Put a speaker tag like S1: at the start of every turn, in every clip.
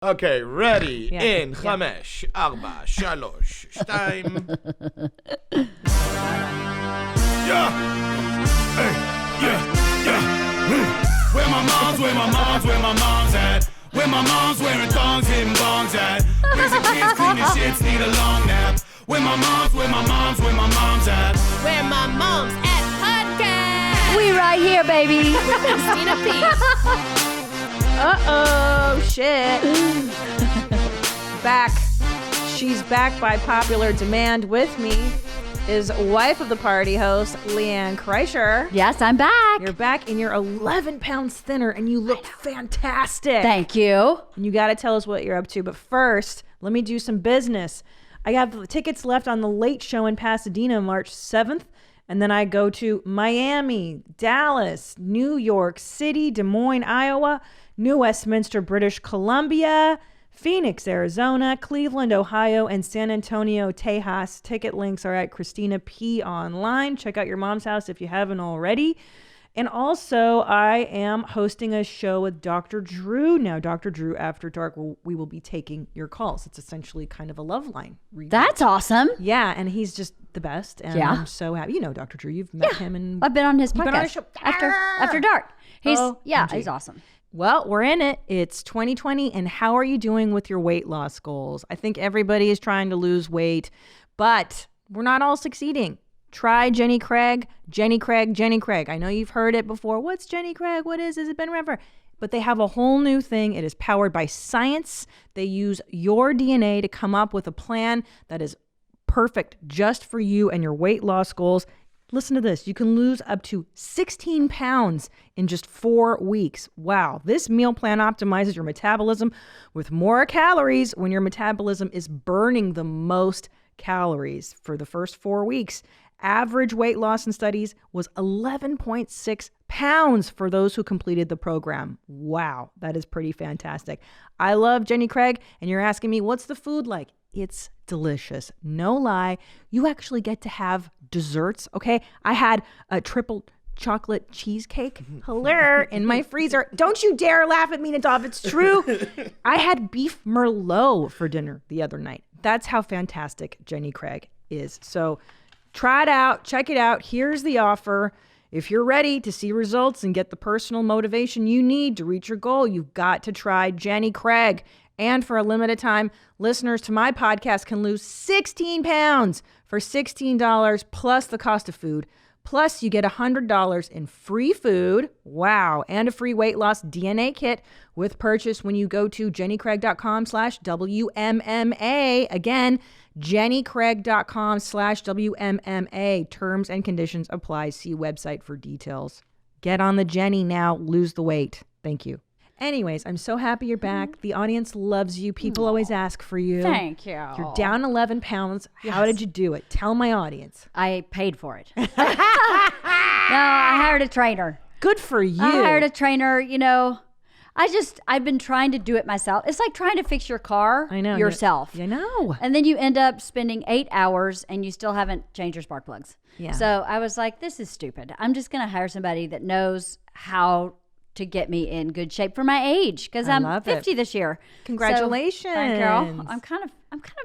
S1: Okay, ready. In 5, 4, 3, 2. Yeah. Hey, yeah. Where my mom's at? Where my mom's wearing thongs, hitting bongs at? Where's the kids cleaning shits, need a long nap? Where my mom's at?
S2: Where My Mom's At podcast.
S3: We right here, baby.
S2: With Christina P.
S4: Uh-oh, shit. Back. She's back by popular demand. With me is wife of the party host, LeeAnn Kreischer.
S3: Yes, I'm back.
S4: You're back and you're 11 pounds thinner and you look fantastic.
S3: Thank you.
S4: And you got to tell us what you're up to. But first, let me do some business. I have tickets left on the Late Show in Pasadena, March 7th. And then I go to Miami, Dallas, New York City, Des Moines, Iowa, New Westminster, British Columbia, Phoenix, Arizona, Cleveland, Ohio, and San Antonio, Tejas. Ticket links are at Christina P online. Check out Your Mom's House if you haven't already. And also, I am hosting a show with Dr. Drew. Now, Dr. Drew After Dark, we will be taking your calls. It's essentially kind of a love line.
S3: That's awesome.
S4: Yeah, and he's just the best. And I'm so happy. You know Dr. Drew. You've met him. And
S3: I've been on his podcast.
S4: Been on his show.
S3: After Dark. He's awesome.
S4: Well, we're in it. It's 2020. And how are you doing with your weight loss goals? I think everybody is trying to lose weight, but we're not all succeeding. Try Jenny Craig. I know you've heard it before. What's Jenny Craig? What is? Has it been forever? But they have a whole new thing. It is powered by science. They use your DNA to come up with a plan that is perfect just for you and your weight loss goals. Listen to this. You can lose up to 16 pounds in just 4 weeks. Wow. This meal plan optimizes your metabolism with more calories when your metabolism is burning the most calories. For the first 4 weeks, average weight loss in studies was 11.6 pounds for those who completed the program. Wow, that is pretty fantastic. I love Jenny Craig, and you're asking me, what's the food like? It's delicious. No lie. You actually get to have desserts, okay? I had a triple chocolate cheesecake, hello, in my freezer. Don't you dare laugh at me, Nadav. It's true. I had beef Merlot for dinner the other night. That's how fantastic Jenny Craig is. So try it out. Check it out. Here's the offer. If you're ready to see results and get the personal motivation you need to reach your goal, you've got to try Jenny Craig. And for a limited time, listeners to my podcast can lose 16 pounds for $16 plus the cost of food. Plus, you get $100 in free food. Wow. And a free weight loss DNA kit with purchase when you go to jennycraig.com/WMMA. Again, jennycraig.com/WMMA. Terms and conditions apply. See website for details. Get on the Jenny now. Lose the weight. Thank you. Anyways, I'm so happy you're back. The audience loves you. People always ask for you.
S3: Thank you.
S4: You're down 11 pounds. Yes. How did you do it? Tell my audience.
S3: I paid for it. No, I hired a trainer.
S4: Good for you.
S3: I hired a trainer. You know, I've been trying to do it myself. It's like trying to fix your car yourself.
S4: I know.
S3: And then you end up spending 8 hours and you still haven't changed your spark plugs.
S4: Yeah.
S3: So I was like, this is stupid. I'm just going to hire somebody that knows how to get me in good shape for my age, because I'm 50 this year.
S4: Congratulations.
S3: So, thank you. I'm kind of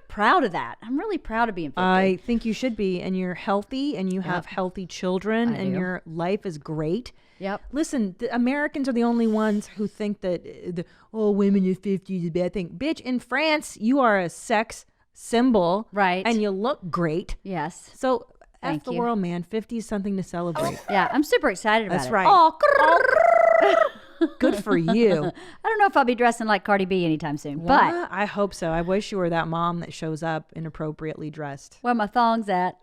S3: proud of that. I'm really proud of being 50.
S4: I think you should be, and you're healthy, and you have healthy children, and your life is great.
S3: Yep.
S4: Listen, the Americans are the only ones who think that women in 50 is a bad thing. Bitch, in France, you are a sex symbol,
S3: right? And
S4: you look great.
S3: Yes.
S4: So F the world, man. 50 is something to celebrate.
S3: Yeah, I'm super excited about it.
S4: That's right.
S3: Oh,
S4: good for you.
S3: I don't know if I'll be dressing like Cardi B anytime soon, but
S4: I hope so. I wish you were that mom that shows up inappropriately dressed.
S3: Where my thongs at?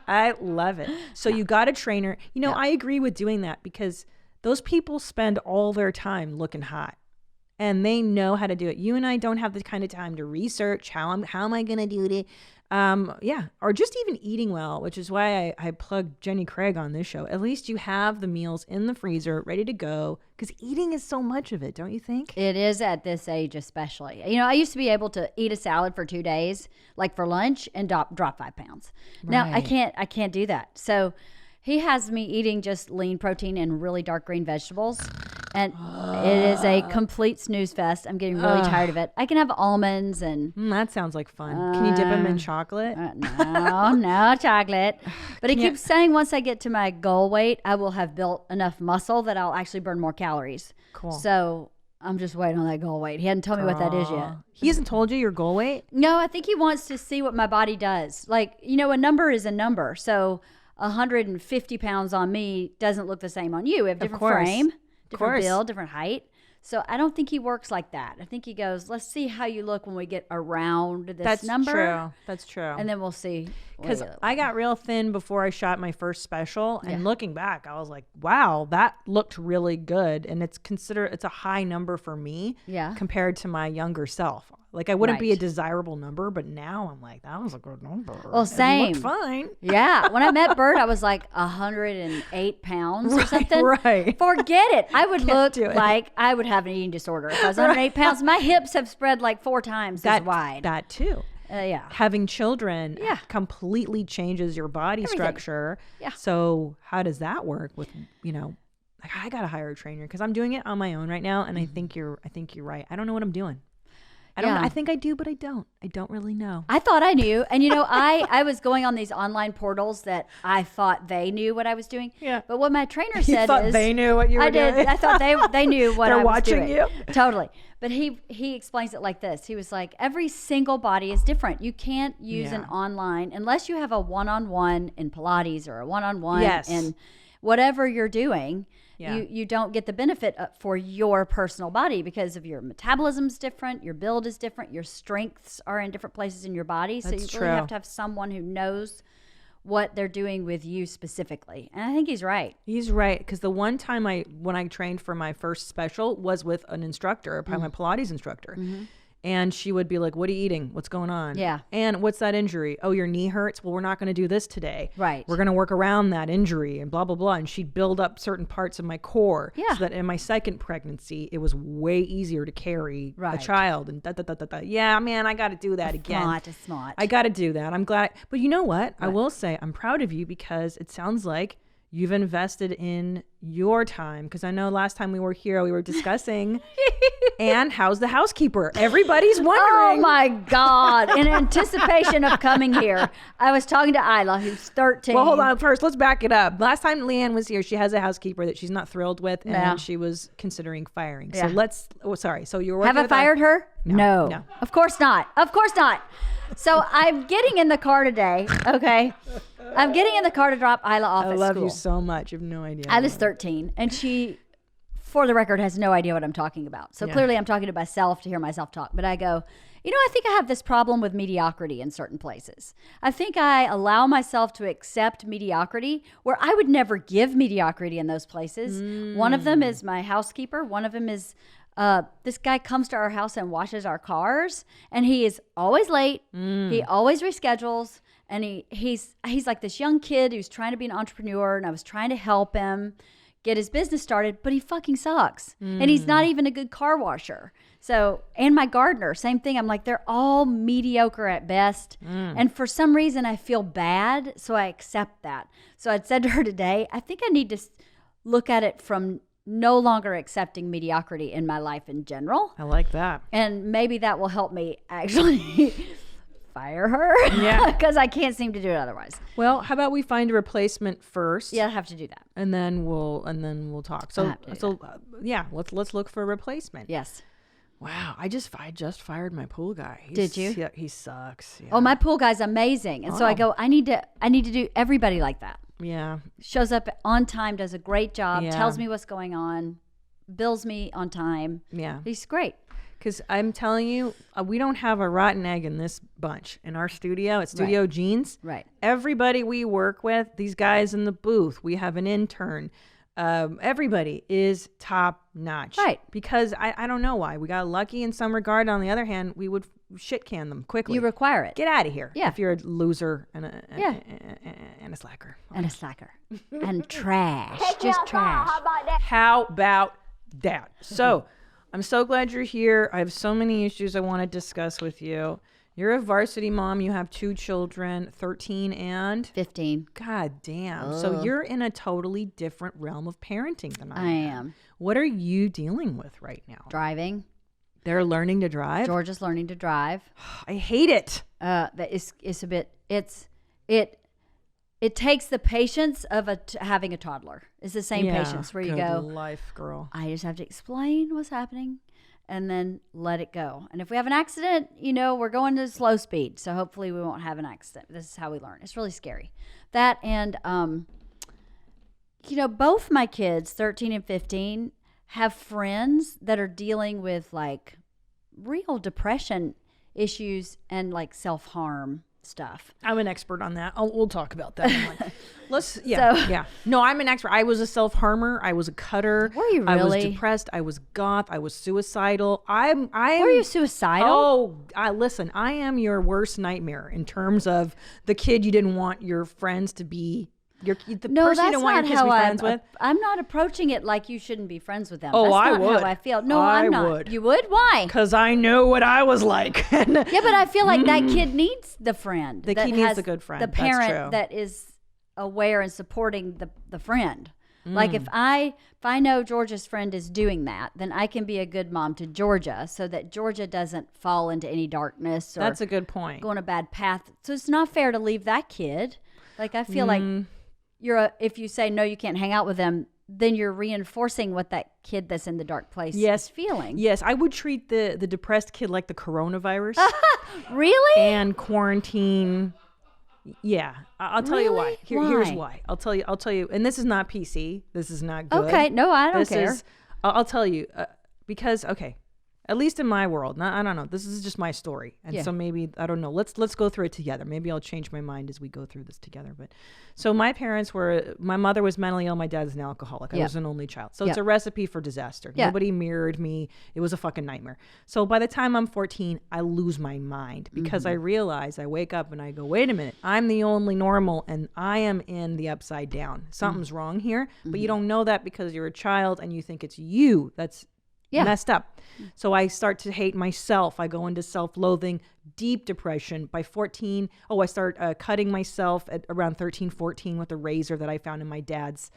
S4: I love it. So you got a trainer. You know, I agree with doing that because those people spend all their time looking hot. And they know how to do it. You and I don't have the kind of time to research how am I going to do it. Or just even eating well, which is why I plugged Jenny Craig on this show. At least you have the meals in the freezer ready to go, because eating is so much of it, don't you think?
S3: It is at this age especially. You know, I used to be able to eat a salad for 2 days, like for lunch, and drop 5 pounds. Right. Now I can't do that. So he has me eating just lean protein and really dark green vegetables. And it is a complete snooze fest. I'm getting really tired of it. I can have almonds and...
S4: That sounds like fun. Can you dip them in chocolate?
S3: No chocolate. But it keeps saying once I get to my goal weight, I will have built enough muscle that I'll actually burn more calories.
S4: Cool.
S3: So I'm just waiting on that goal weight. He hadn't told me what that is yet.
S4: He hasn't told you your goal weight?
S3: No, I think he wants to see what my body does. Like, a number is a number. So 150 pounds on me doesn't look the same on you. We have different frame, different build, different height. So I don't think he works like that. I think he goes, let's see how you look when we get around this number.
S4: That's true.
S3: And then we'll see.
S4: Because I got real thin before I shot my first special. And looking back, I was like, wow, that looked really good. And it's a high number for me compared to my younger self. Like, I wouldn't be a desirable number, but now I'm like, that was a good number.
S3: Well, same.
S4: It looked fine.
S3: Yeah. When I met Bert, I was like 108 pounds or something.
S4: Right.
S3: Forget it. I would look like I would have an eating disorder. If I was 108 pounds, my hips have spread like 4 times as wide.
S4: That too. Having children completely changes your body structure. Yeah. So how does that work with, I got to hire a trainer because I'm doing it on my own right now. And I think you're right. I don't know what I'm doing. I think I do, but I don't. I don't really know.
S3: I thought I knew. And, I was going on these online portals that I thought they knew what I was doing. Yeah. But what my trainer said is...
S4: they knew what you were doing?
S3: I thought they knew what I was doing.
S4: They're watching you?
S3: Totally. But he explains it like this. He was like, every single body is different. You can't use an online, unless you have a one-on-one in Pilates or a one-on-one in whatever you're doing. You don't get the benefit for your personal body because of your metabolism's different, your build is different, your strengths are in different places in your body. So you really have to have someone who knows what they're doing with you specifically. And I think he's right.
S4: He's right. Because the one time when I trained for my first special was with an instructor, my Pilates instructor. Mm-hmm. And she would be like, what are you eating? What's going on? Yeah. And what's that injury? Oh, your knee hurts? Well, we're not going to do this today. Right. We're going to work around that injury and blah, blah, blah. And she'd build up certain parts of my core. Yeah. So that in my second pregnancy, it was way easier to carry a child. And Yeah, man, I got to do that again.
S3: Smart.
S4: I got to do that. I'm glad. But you know what? I will say I'm proud of you because it sounds like you've invested in your time. Because I know last time we were here, we were discussing, and how's the housekeeper? Everybody's wondering.
S3: Oh my God. In anticipation of coming here, I was talking to Isla, who's 13.
S4: Well, hold on. First, let's back it up. Last time LeeAnn was here, she has a housekeeper that she's not thrilled with, and she was considering firing. So so you were
S3: Have I fired her? No. Of course not. Of course not. So I'm getting in the car today, okay? I'm getting in the car to drop Isla off at school.
S4: I love you so much. You have no idea.
S3: Isla's 13, and she, for the record, has no idea what I'm talking about. So clearly I'm talking to myself to hear myself talk. But I go, I think I have this problem with mediocrity in certain places. I think I allow myself to accept mediocrity where I would never give mediocrity in those places. One of them is my housekeeper. One of them is... this guy comes to our house and washes our cars, and he is always late. He always reschedules, and he's like this young kid who's trying to be an entrepreneur, and I was trying to help him get his business started, but he fucking sucks. And he's not even a good car washer. So, and my gardener, same thing. I'm like, they're all mediocre at best. And for some reason I feel bad, so I accept that. So I'd said to her today, I think I need to look at it from no longer accepting mediocrity in my life in general.
S4: I like that.
S3: And maybe that will help me actually fire her. Yeah. Because I can't seem to do it otherwise.
S4: Well, how about we find a replacement first?
S3: Yeah, I have to do that.
S4: And then we'll talk. So let's look for a replacement.
S3: Yes.
S4: Wow, I just fired my pool guy.
S3: Did you?
S4: Yeah, he sucks. Yeah.
S3: Oh, my pool guy's amazing. And so I go, I need to do everybody like that.
S4: Yeah.
S3: Shows up on time, does a great job, tells me what's going on, bills me on time. Yeah. He's great.
S4: Because I'm telling you, we don't have a rotten egg in this bunch. In our studio, it's Studio Jeans. Right. Everybody we work with, these guys in the booth, we have an intern. Everybody is top notch. Right. Because I don't know why. We got lucky in some regard. On the other hand, we would shit can them quickly.
S3: You require it.
S4: Get out of here. Yeah. If you're a loser and a slacker. Okay.
S3: And a slacker. And trash. Just trash.
S4: How about that? So I'm so glad you're here. I have so many issues I want to discuss with you. You're a varsity mom. You have 2 children, 13 and
S3: 15.
S4: God damn. So you're in a totally different realm of parenting than I am. What are you dealing with right now?
S3: Driving.
S4: They're learning to drive.
S3: Georgia's learning to drive.
S4: I hate it.
S3: That is a bit. It takes the patience of having a toddler. It's the same patience where you go,
S4: life, girl.
S3: I just have to explain what's happening and then let it go. And if we have an accident, we're going to slow speed. So hopefully we won't have an accident. This is how we learn. It's really scary. That and, both my kids, 13 and 15, have friends that are dealing with like real depression issues and like self-harm stuff.
S4: I'm an expert on that. We'll talk about that. Yeah. No, I'm an expert. I was a self-harmer. I was a cutter.
S3: Were you really?
S4: I was depressed. I was goth. I was suicidal.
S3: Were you suicidal?
S4: Listen, I am your worst nightmare in terms of the kid you didn't want your friends to be. The person you didn't want your kids to be friends with.
S3: I'm not approaching it like you shouldn't be friends with them.
S4: Oh,
S3: That's
S4: I
S3: not
S4: would.
S3: how I feel. No, I'm not.
S4: Would.
S3: You would? Why?
S4: Because I know what I was like.
S3: Yeah, but I feel like that kid needs the friend.
S4: The kid needs a good friend.
S3: The
S4: That's
S3: parent
S4: true.
S3: that is aware and supporting the friend. Like if I know Georgia's friend is doing that, then I can be a good mom to Georgia so that Georgia doesn't fall into any darkness or
S4: That's a good point.
S3: go on a bad path. So it's not fair to leave that kid. Like I feel like if you say no, you can't hang out with them, then you're reinforcing what that kid that's in the dark place is feeling.
S4: Yes, I would treat the depressed kid like the coronavirus.
S3: Really?
S4: And quarantine. Yeah, I'll tell you why. Here's why. I'll tell you. And this is not PC. This is not good.
S3: Okay, no, I don't care.
S4: I'll tell you because at least in my world, I don't know. This is just my story, and so maybe I don't know. Let's go through it together. Maybe I'll change my mind as we go through this together. But so my mother was mentally ill. My dad's an alcoholic. I was an only child, so it's a recipe for disaster. Nobody mirrored me. It was a fucking nightmare. So by the time I'm 14, I lose my mind because I realize I wake up and I go, wait a minute, I'm the only normal, and I am in the upside down. Something's wrong here, but you don't know that because you're a child and you think it's you that's messed up. So I start to hate myself. I go into self-loathing, deep depression. By 14, I start cutting myself at around 13, 14 with a razor that I found in my dad's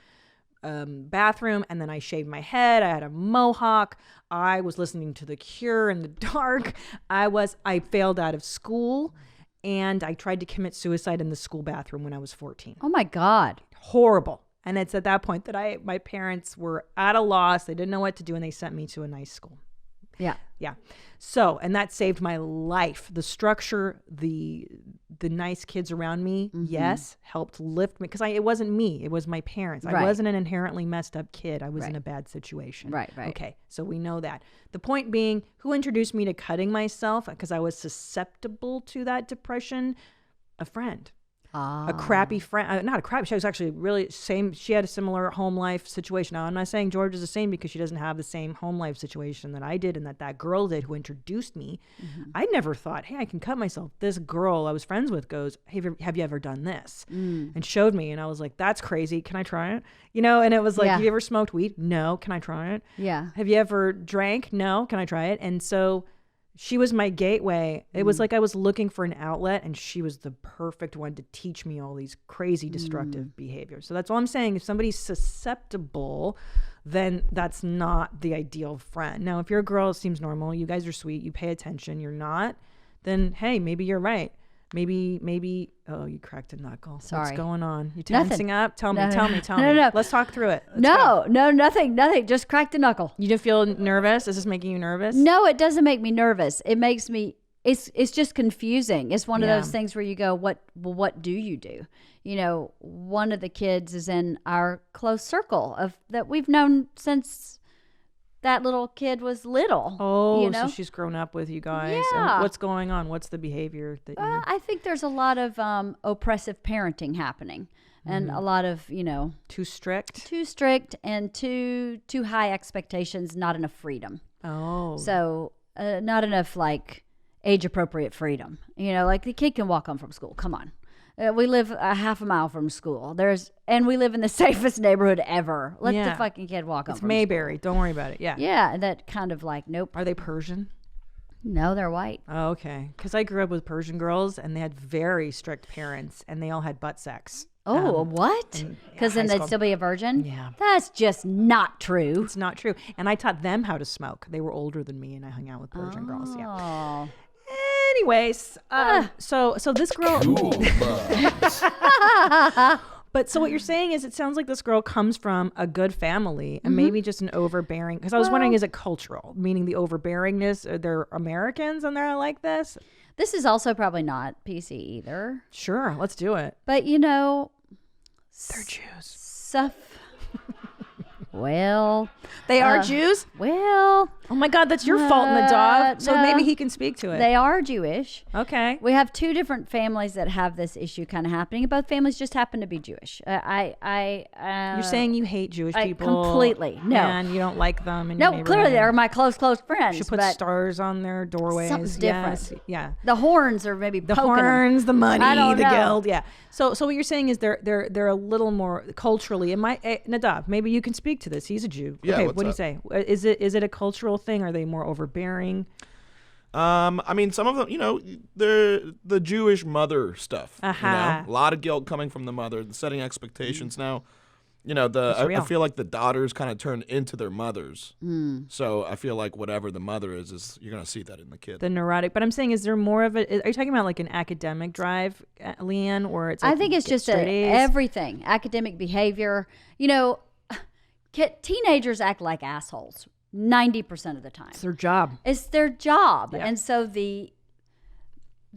S4: bathroom. And then I shaved my head. I had a mohawk. I was listening to The Cure in the dark. I failed out of school. And I tried to commit suicide in the school bathroom when I was 14.
S3: Oh my God.
S4: Horrible. And it's at that point that my parents were at a loss. They didn't know what to do, and they sent me to a nice school.
S3: Yeah.
S4: So, and that saved my life. The structure, the nice kids around me, yes, helped lift me. Because it wasn't me. It was my parents. I wasn't an inherently messed up kid. I was in a bad situation.
S3: Right.
S4: Okay, so we know that. The point being, who introduced me to cutting myself? Because I was susceptible to that depression. A friend. A crappy friend, not a crappy, she was actually really same, she had a similar home life situation. Now, I'm not saying George is the same because she doesn't have the same home life situation that I did and that girl did who introduced me. I never thought, hey, I can cut myself. This girl I was friends with goes, hey, have you ever done this? And showed me, and I was like, that's crazy. Can I try it? And it was like, have you ever smoked weed? No. Can I try it?
S3: Yeah.
S4: Have you ever drank? No. Can I try it? And so she was my gateway. It was like I was looking for an outlet, and she was the perfect one to teach me all these crazy destructive behaviors. So that's all I'm saying. If somebody's susceptible, then that's not the ideal friend. Now, if you're a girl, it seems normal. You guys are sweet. You pay attention. You're not. Then, hey, maybe you're right. Maybe, oh, you cracked a knuckle.
S3: Sorry.
S4: What's going on? You tensing up? Tell me.
S3: No.
S4: Let's talk through it.
S3: No, nothing. Just cracked a knuckle.
S4: You didn't feel nervous? Is this making you nervous?
S3: No, it doesn't make me nervous. It makes me, it's just confusing. It's one of those things where you go, what do you do? One of the kids is in our close circle that we've known since that little kid was little.
S4: Oh, so she's grown up with you guys.
S3: Yeah.
S4: And what's going on? What's the behavior that you...
S3: I think there's a lot of oppressive parenting happening, and a lot of,
S4: Too strict?
S3: Too strict and too high expectations, not enough freedom.
S4: Oh.
S3: So not enough, like, age-appropriate freedom. Like the kid can walk home from school. Come on. We live a half a mile from school. And we live in the safest neighborhood ever. Let the fucking kid walk home.
S4: It's Mayberry. Don't worry about it. Yeah.
S3: Yeah, that kind of like, nope.
S4: Are they Persian?
S3: No, they're white.
S4: Oh, okay. Because I grew up with Persian girls, and they had very strict parents, and they all had butt sex.
S3: Oh, what? Because then
S4: high
S3: they'd
S4: school.
S3: still be a virgin?
S4: Yeah.
S3: That's just not true.
S4: It's not true. And I taught them how to smoke. They were older than me, and I hung out with virgin girls. Yeah.
S3: Oh.
S4: Anyways, so this girl. But so what you're saying is, it sounds like this girl comes from a good family and maybe just an overbearing. Because I was wondering, is it cultural, meaning the overbearingness? Are there Americans and they're like this?
S3: This is also probably not PC either.
S4: Sure, let's do it.
S3: But,
S4: They're Jews.
S3: stuff. Well,
S4: They are Jews?
S3: well,
S4: Oh my God, that's your fault, Nadav. So
S3: no.
S4: maybe he can speak to it.
S3: they are Jewish.
S4: Okay.
S3: We have two different families that have this issue kind of happening. Both families just happen to be Jewish.
S4: You're saying you hate Jewish
S3: I
S4: people.
S3: completely, no.
S4: And you don't like them in your
S3: No, clearly they're
S4: neighborhood.
S3: my close friends.
S4: You should put
S3: but
S4: stars on their doorways.
S3: Something's
S4: Yes.
S3: different.
S4: Yeah.
S3: the horns are maybe
S4: The
S3: poking 'em.
S4: horns, the money,
S3: I don't
S4: the
S3: know.
S4: guild. Yeah. So what you're saying is they're a little more culturally. Nadav, maybe you can speak to this. He's a Jew.
S5: Yeah,
S4: Okay.
S5: what's
S4: What do you
S5: up?
S4: say? Is it a cultural thing? Are they more overbearing?
S5: I mean, some of them, they're the Jewish mother stuff.
S4: Uh-huh.
S5: A lot of guilt coming from the mother, the setting expectations. Now,
S4: That's
S5: I
S4: real.
S5: feel like the daughters kind of turn into their mothers. So I feel like whatever the mother is you're gonna see that in the kid.
S4: The neurotic. But I'm saying, is there more of it? Are you talking about like an academic drive, LeeAnn, or it's? Like
S3: I think it's just
S4: straight A's?
S3: everything. Academic behavior. Teenagers act like assholes 90% of the time.
S4: It's their job.
S3: It's their job.
S4: Yeah.
S3: And so the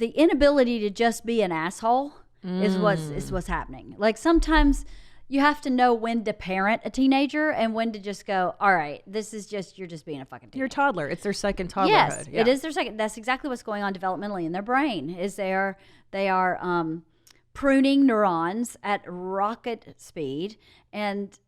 S3: inability to just be an asshole is what's happening. Like sometimes you have to know when to parent a teenager and when to just go, all right, you're just being a fucking teenager.
S4: You're a toddler. It's their second toddlerhood.
S3: Yes,
S4: Yeah.
S3: it is their second. That's exactly what's going on developmentally in their brain. Is they are pruning neurons at rocket speed, and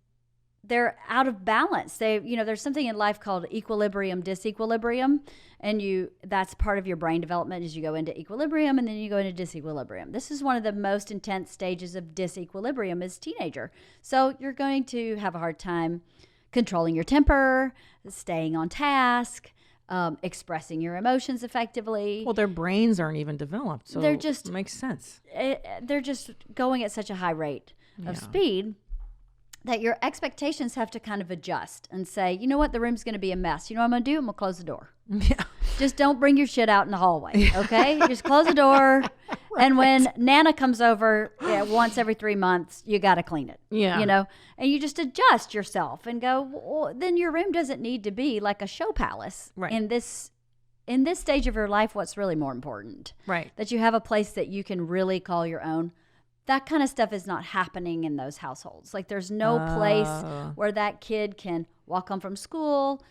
S3: they're out of balance. There's something in life called equilibrium, disequilibrium, and that's part of your brain development as you go into equilibrium and then you go into disequilibrium. This is one of the most intense stages of disequilibrium as teenager. So you're going to have a hard time controlling your temper, staying on task, expressing your emotions effectively.
S4: Well, their brains aren't even developed, so
S3: They're just-
S4: it makes sense.
S3: They're just going at such a high rate of speed that your expectations have to kind of adjust and say, you know what, the room's going to be a mess. You know what I'm going to do? I'm going to close the door.
S4: Yeah.
S3: Just don't bring your shit out in the hallway, okay? Just close the door. And when Nana comes over once every 3 months, you got to clean it.
S4: Yeah.
S3: And you just adjust yourself and go, well, then your room doesn't need to be like a show palace.
S4: Right.
S3: In this stage of your life, what's really more important?
S4: Right.
S3: That you have a place that you can really call your own. That kind of stuff is not happening in those households. Like there's no place where that kid can walk home from school,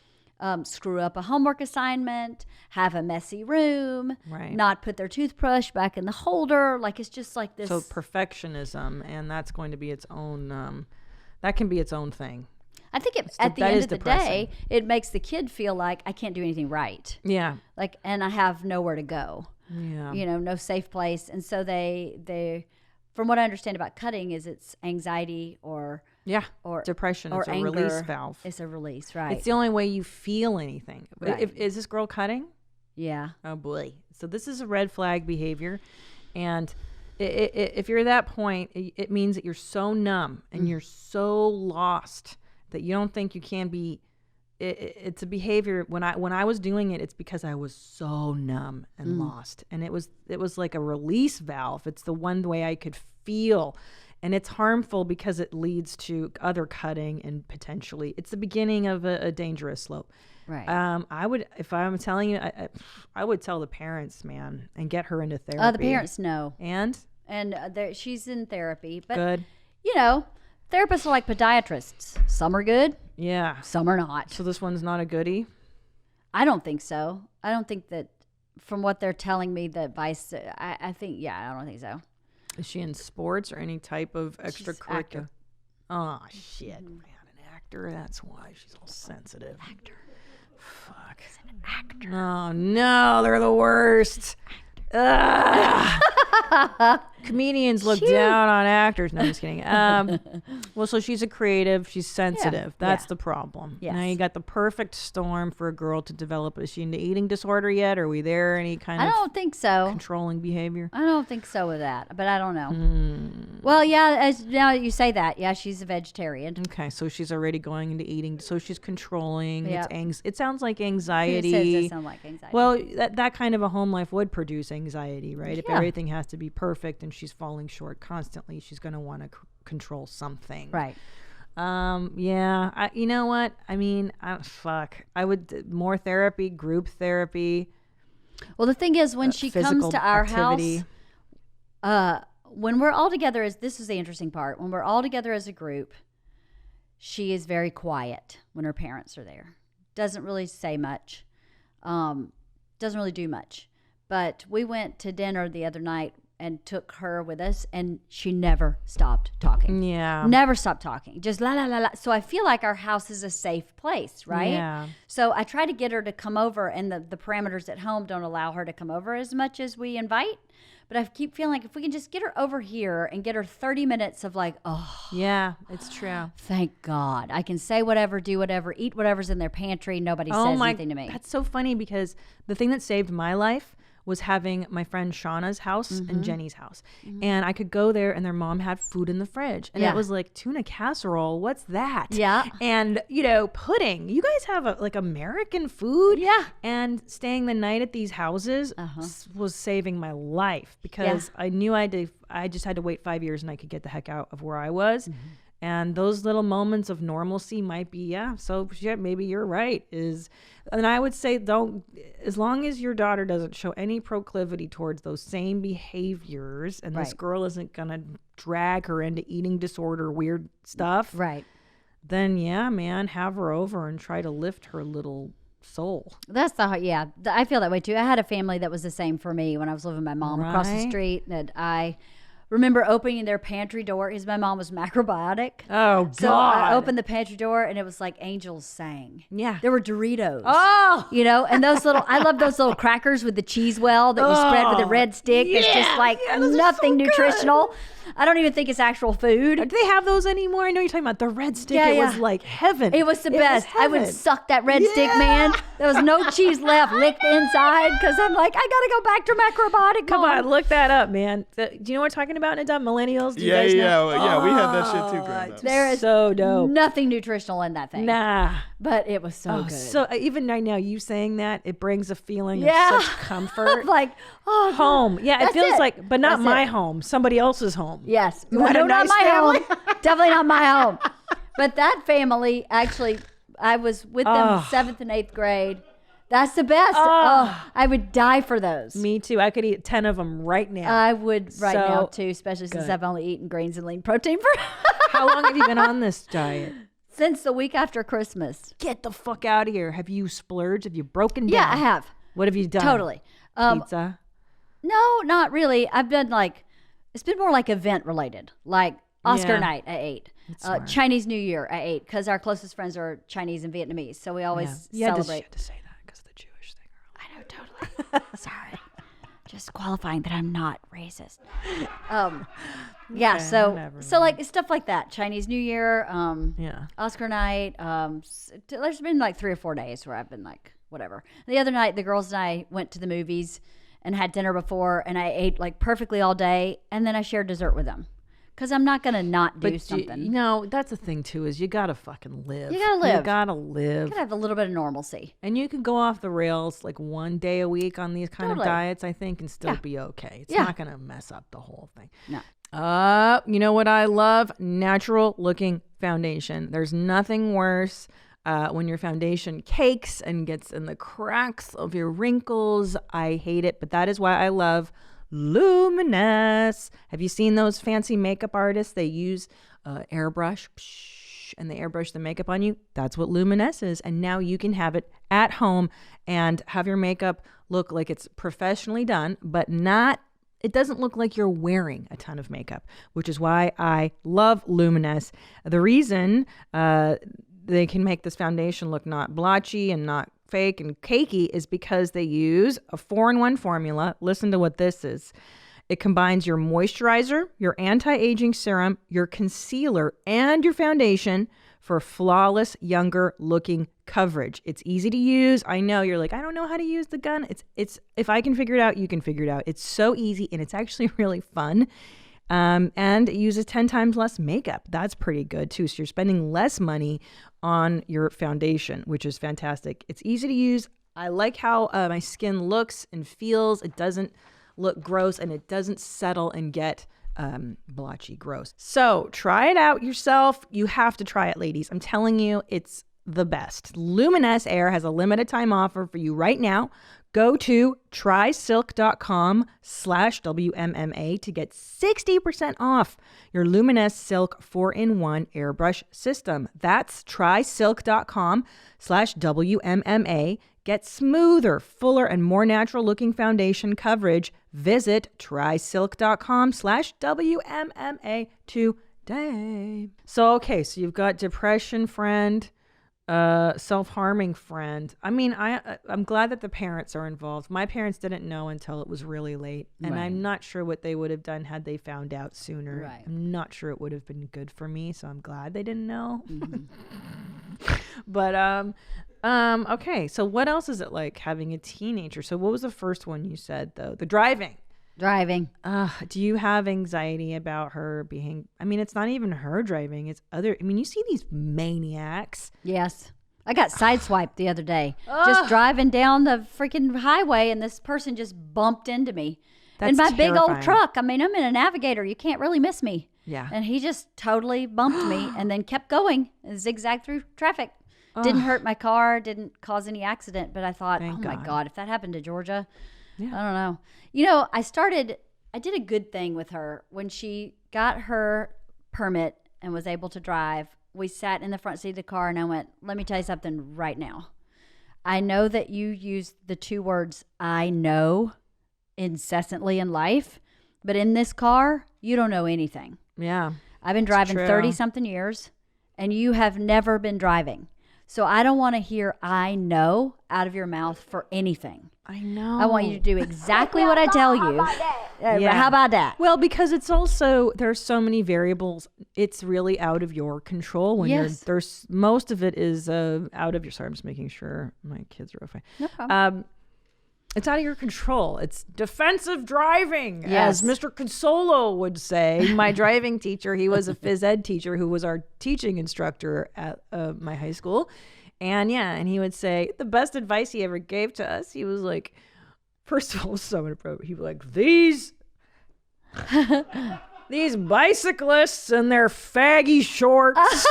S3: screw up a homework assignment, have a messy room,
S4: Right.
S3: not put their toothbrush back in the holder. Like it's just like this.
S4: So perfectionism, and that's going to be its own. That can be its own thing.
S3: I think at the
S4: that
S3: end
S4: is
S3: of the
S4: depressing.
S3: day, it makes the kid feel like I can't do anything right.
S4: Yeah.
S3: Like, and I have nowhere to go.
S4: Yeah.
S3: No safe place. And so they from what I understand about cutting is it's anxiety or
S4: depression.
S3: or
S4: It's a
S3: anger.
S4: release valve.
S3: It's a release, right?
S4: It's the only way you feel anything.
S3: Right.
S4: Is this girl cutting?
S3: Yeah.
S4: Oh boy. So this is a red flag behavior, and if you're at that point, it means that you're so numb and you're so lost that you don't think you can be. It's a behavior. When I was doing it, it's because I was so numb and lost, and it was like a release valve. It's the one way I could feel, and it's harmful because it leads to other cutting and potentially it's the beginning of a dangerous slope.
S3: Right.
S4: I would, if I'm telling you, I would tell the parents, man, and get her into therapy.
S3: The parents know,
S4: And
S3: she's in therapy, but
S4: good.
S3: Therapists are like podiatrists. Some are good,
S4: Yeah.
S3: some are not.
S4: So this one's not a goodie.
S3: I don't think so. I don't think that from what they're telling me, the advice, I think, I don't think so.
S4: Is she in sports or any type of
S3: She's
S4: extracurricular?
S3: actor.
S4: Oh shit, man, an actor. That's why she's all sensitive. Actor. Fuck. She's an actor. Oh no, they're the worst. Ugh. Comedians look down on actors. No, I'm just kidding. Well, so she's a creative. She's sensitive. That's the problem.
S3: Yes.
S4: Now you got the perfect storm for a girl to develop. Is she into eating disorder yet? Are we there? Any kind
S3: I
S4: of
S3: don't think so.
S4: controlling behavior?
S3: I don't think so with that, but I don't know. Well, yeah, as now that you say that, yeah, she's a vegetarian.
S4: Okay, so she's already going into eating. So she's controlling.
S3: Yep.
S4: It sounds like anxiety.
S3: It does sound like anxiety.
S4: Well, that kind of a home life would produce anxiety, right? If
S3: Yeah.
S4: everything has to be perfect and she's falling short constantly, she's going to want to control something.
S3: right.
S4: Yeah. You know what? I mean, fuck. I would more therapy, group therapy.
S3: Well, the thing is, when she comes
S4: physical
S3: to our
S4: activity.
S3: house, when we're all together, this is the interesting part. When we're all together as a group, she is very quiet when her parents are there. Doesn't really say much. Doesn't really do much. But we went to dinner the other night and took her with us, and she never stopped talking.
S4: Yeah.
S3: Never stopped talking. Just la, la, la, la. So I feel like our house is a safe place, right?
S4: Yeah.
S3: So I try to get her to come over, and the parameters at home don't allow her to come over as much as we invite. But I keep feeling like if we can just get her over here and get her 30 minutes of like, oh,
S4: Yeah, it's true.
S3: thank God. I can say whatever, do whatever, eat whatever's in their pantry. Nobody says anything to me.
S4: That's so funny because the thing that saved my life was having my friend Shauna's house and Jenny's house. And I could go there and their mom had food in the fridge. And
S3: Yeah.
S4: it was like tuna casserole. What's that?
S3: Yeah.
S4: And, pudding. You guys have like American food?
S3: Yeah.
S4: And staying the night at these houses was saving my life because I knew I just had to wait 5 years and I could get the heck out of where I was. And those little moments of normalcy might be, so shit, maybe you're right. And I would say as long as your daughter doesn't show any proclivity towards those same behaviors and this
S3: Right.
S4: girl isn't going to drag her into eating disorder, weird stuff,
S3: Right.
S4: then yeah, man, have her over and try to lift her little soul.
S3: That's I feel that way too. I had a family that was the same for me when I was living with my mom across the
S4: Right.
S3: street. That I remember opening their pantry door because my mom was macrobiotic.
S4: Oh, God.
S3: So I opened the pantry door and it was like angels sang.
S4: Yeah.
S3: There were Doritos.
S4: Oh!
S3: And those I love those little crackers with the cheese well that you spread with a red stick. It's just like
S4: those are
S3: nothing
S4: so
S3: nutritional. I don't even think it's actual food.
S4: Do they have those anymore? I know you're talking about the red stick.
S3: Yeah,
S4: it was
S3: yeah.
S4: like heaven.
S3: It was the best. I would
S4: heaven.
S3: suck that red stick, man. There was no cheese left, licked inside, because I'm like, I gotta go back to macrobiotic.
S4: Come
S3: Mom.
S4: on, look that up, man. Do you know what we're talking about, Nadine? Millennials? Do you
S5: Yeah,
S4: guys
S5: yeah,
S4: know?
S5: we had that shit too growing up.
S3: There is
S4: So dope.
S3: nothing nutritional in that thing.
S4: Nah.
S3: But it was so good.
S4: So even right now, you saying that, it brings a feeling
S3: Yeah.
S4: of such comfort.
S3: like, oh,
S4: Home. Yeah,
S3: That's
S4: it feels
S3: it.
S4: like, but not
S3: That's
S4: my
S3: it.
S4: home, somebody else's home.
S3: yes.
S4: You had
S3: no,
S4: a
S3: not
S4: nice
S3: my
S4: family?
S3: home. Definitely not my home. But that family, actually, I was with them
S4: Oh.
S3: 7th and 8th grade. That's the best. Oh, I would die for those.
S4: Me too. I could eat 10 of them right now.
S3: I would right
S4: So
S3: now too, especially since
S4: good.
S3: I've only eaten grains and lean protein for
S4: How long have you been on this diet?
S3: since the week after Christmas.
S4: Get the fuck out of here. Have you splurged? Have you broken down?
S3: Yeah, I have.
S4: What have you done?
S3: Totally.
S4: Pizza?
S3: No, not really. I've done it's been more like event related, like Oscar
S4: Yeah.
S3: night I ate.
S4: smart.
S3: Chinese New Year I ate because our closest friends are Chinese and Vietnamese, so we always
S4: You had
S3: celebrate.
S4: to say that because of the Jewish thing.
S3: I know, totally. Sorry. Just qualifying that I'm not racist. Yeah,
S4: Okay,
S3: so
S4: whatever,
S3: like stuff like that. Chinese New Year,
S4: Yeah.
S3: Oscar night. There's been like 3 or 4 days where I've been like, whatever. The other night, the girls and I went to the movies and had dinner before, and I ate like perfectly all day, and then I shared dessert with them. Because I'm not going to not do something.
S4: That's the thing too, is you gotta fucking live.
S3: You gotta live.
S4: You gotta live.
S3: Gotta have a little bit of normalcy.
S4: And you can go off the rails like one day a week on these kind
S3: Totally.
S4: of diets, I think, and still
S3: Yeah.
S4: be okay. It's
S3: Yeah.
S4: not gonna mess up the whole thing.
S3: No.
S4: You know what I love? Natural looking foundation. There's nothing worse when your foundation cakes and gets in the cracks of your wrinkles. I hate it, but that is why I love Luminous. Have you seen those fancy makeup artists? They use airbrush and they airbrush the makeup on you. That's what Luminous is. And now you can have it at home and have your makeup look like it's professionally done, but it doesn't look like you're wearing a ton of makeup, which is why I love Luminous. The reason they can make this foundation look not blotchy and not fake and cakey is because they use a 4-in-1 formula. Listen to what this is. It combines your moisturizer, your anti-aging serum, your concealer, and your foundation for flawless, younger looking coverage. It's easy to use. I know you're like, I don't know how to use the gun. It's if I can figure it out, you can figure it out. It's so easy and it's actually really fun. And it uses 10 times less makeup. That's pretty good too. So you're spending less money on your foundation, which is fantastic. It's easy to use. I like how my skin looks and feels. It doesn't look gross and it doesn't settle and get blotchy, gross. So try it out yourself. You have to try it, ladies. I'm telling you, it's the best. Luminous Air has a limited time offer for you right now. Go to trysilk.com/WMMA to get 60% off your Luminous Silk 4-in-1 airbrush system. That's trysilk.com/WMMA. Get smoother, fuller, and more natural looking foundation coverage. Visit trysilk.com/WMMA today. So you've got depression friend, self-harming friend. I mean, I'm glad that the parents are involved. My parents didn't know until it was really late, and
S3: Right.
S4: I'm not sure what they would have done had they found out sooner.
S3: Right.
S4: I'm not sure it would have been good for me, so I'm glad they didn't know.
S3: Mm-hmm.
S4: But okay. So what else is it like having a teenager? So what was the first one you said though? The driving.
S3: Driving.
S4: Do you have anxiety about her being, I mean, it's not even her driving, it's other, I mean, you see these maniacs.
S3: Yes. I got sideswiped the other day. Just driving down the freaking highway and this person just bumped into me.
S4: That's
S3: in my big old
S4: terrifying.
S3: truck. I mean, I'm in a Navigator. You can't really miss me.
S4: Yeah.
S3: And he just totally bumped me and then kept going and zigzagged through traffic. Didn't hurt my car, didn't cause any accident, but I thought,
S4: Thank
S3: oh my
S4: God.
S3: God, if that happened to Georgia,
S4: Yeah.
S3: I don't know. You know, I did a good thing with her. When she got her permit and was able to drive, we sat in the front seat of the car and I went, let me tell you something right now. I know that you use the two words, I know, incessantly in life, but in this car, you don't know anything.
S4: Yeah.
S3: I've been driving
S4: true.
S3: 30 something years and you have never been driving. So I don't want to hear I know out of your mouth for anything.
S4: I know.
S3: I want you to do exactly what I tell you.
S4: Yeah.
S3: How about that?
S4: Well, because it's also, there's so many variables. It's really out of your control when
S3: Yes.
S4: there's, most of it is out of your, sorry, I'm just making sure my kids are okay.
S3: No problem.
S4: It's out of your control. It's defensive driving,
S3: Yes.
S4: as Mr. Consolo would say. My driving teacher, he was a phys ed teacher who was our teaching instructor at my high school. And he would say the best advice he ever gave to us, he was like, first of all, so inappropriate. He was like, these bicyclists and their faggy shorts.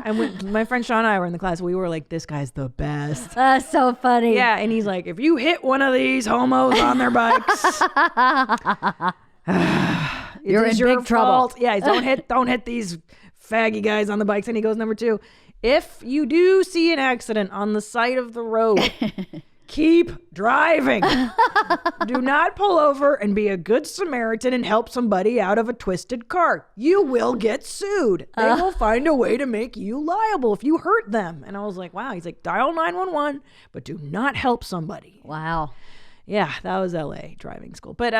S4: And when my friend Sean and I were in the class, we were like, this guy's the best.
S3: That's so funny.
S4: Yeah, and he's like, if you hit one of these homos on their bikes,
S3: You're in
S4: your
S3: big trouble.
S4: fault. Yeah, don't hit these faggy guys on the bikes. And he goes, number 2, if you do see an accident on the side of the road, keep driving. Do not pull over and be a good Samaritan and help somebody out of a twisted car. You will get sued. They will find a way to make you liable if you hurt them. And I was like, wow. He's like, dial 911, but do not help somebody.
S3: Wow.
S4: Yeah, that was LA driving school. But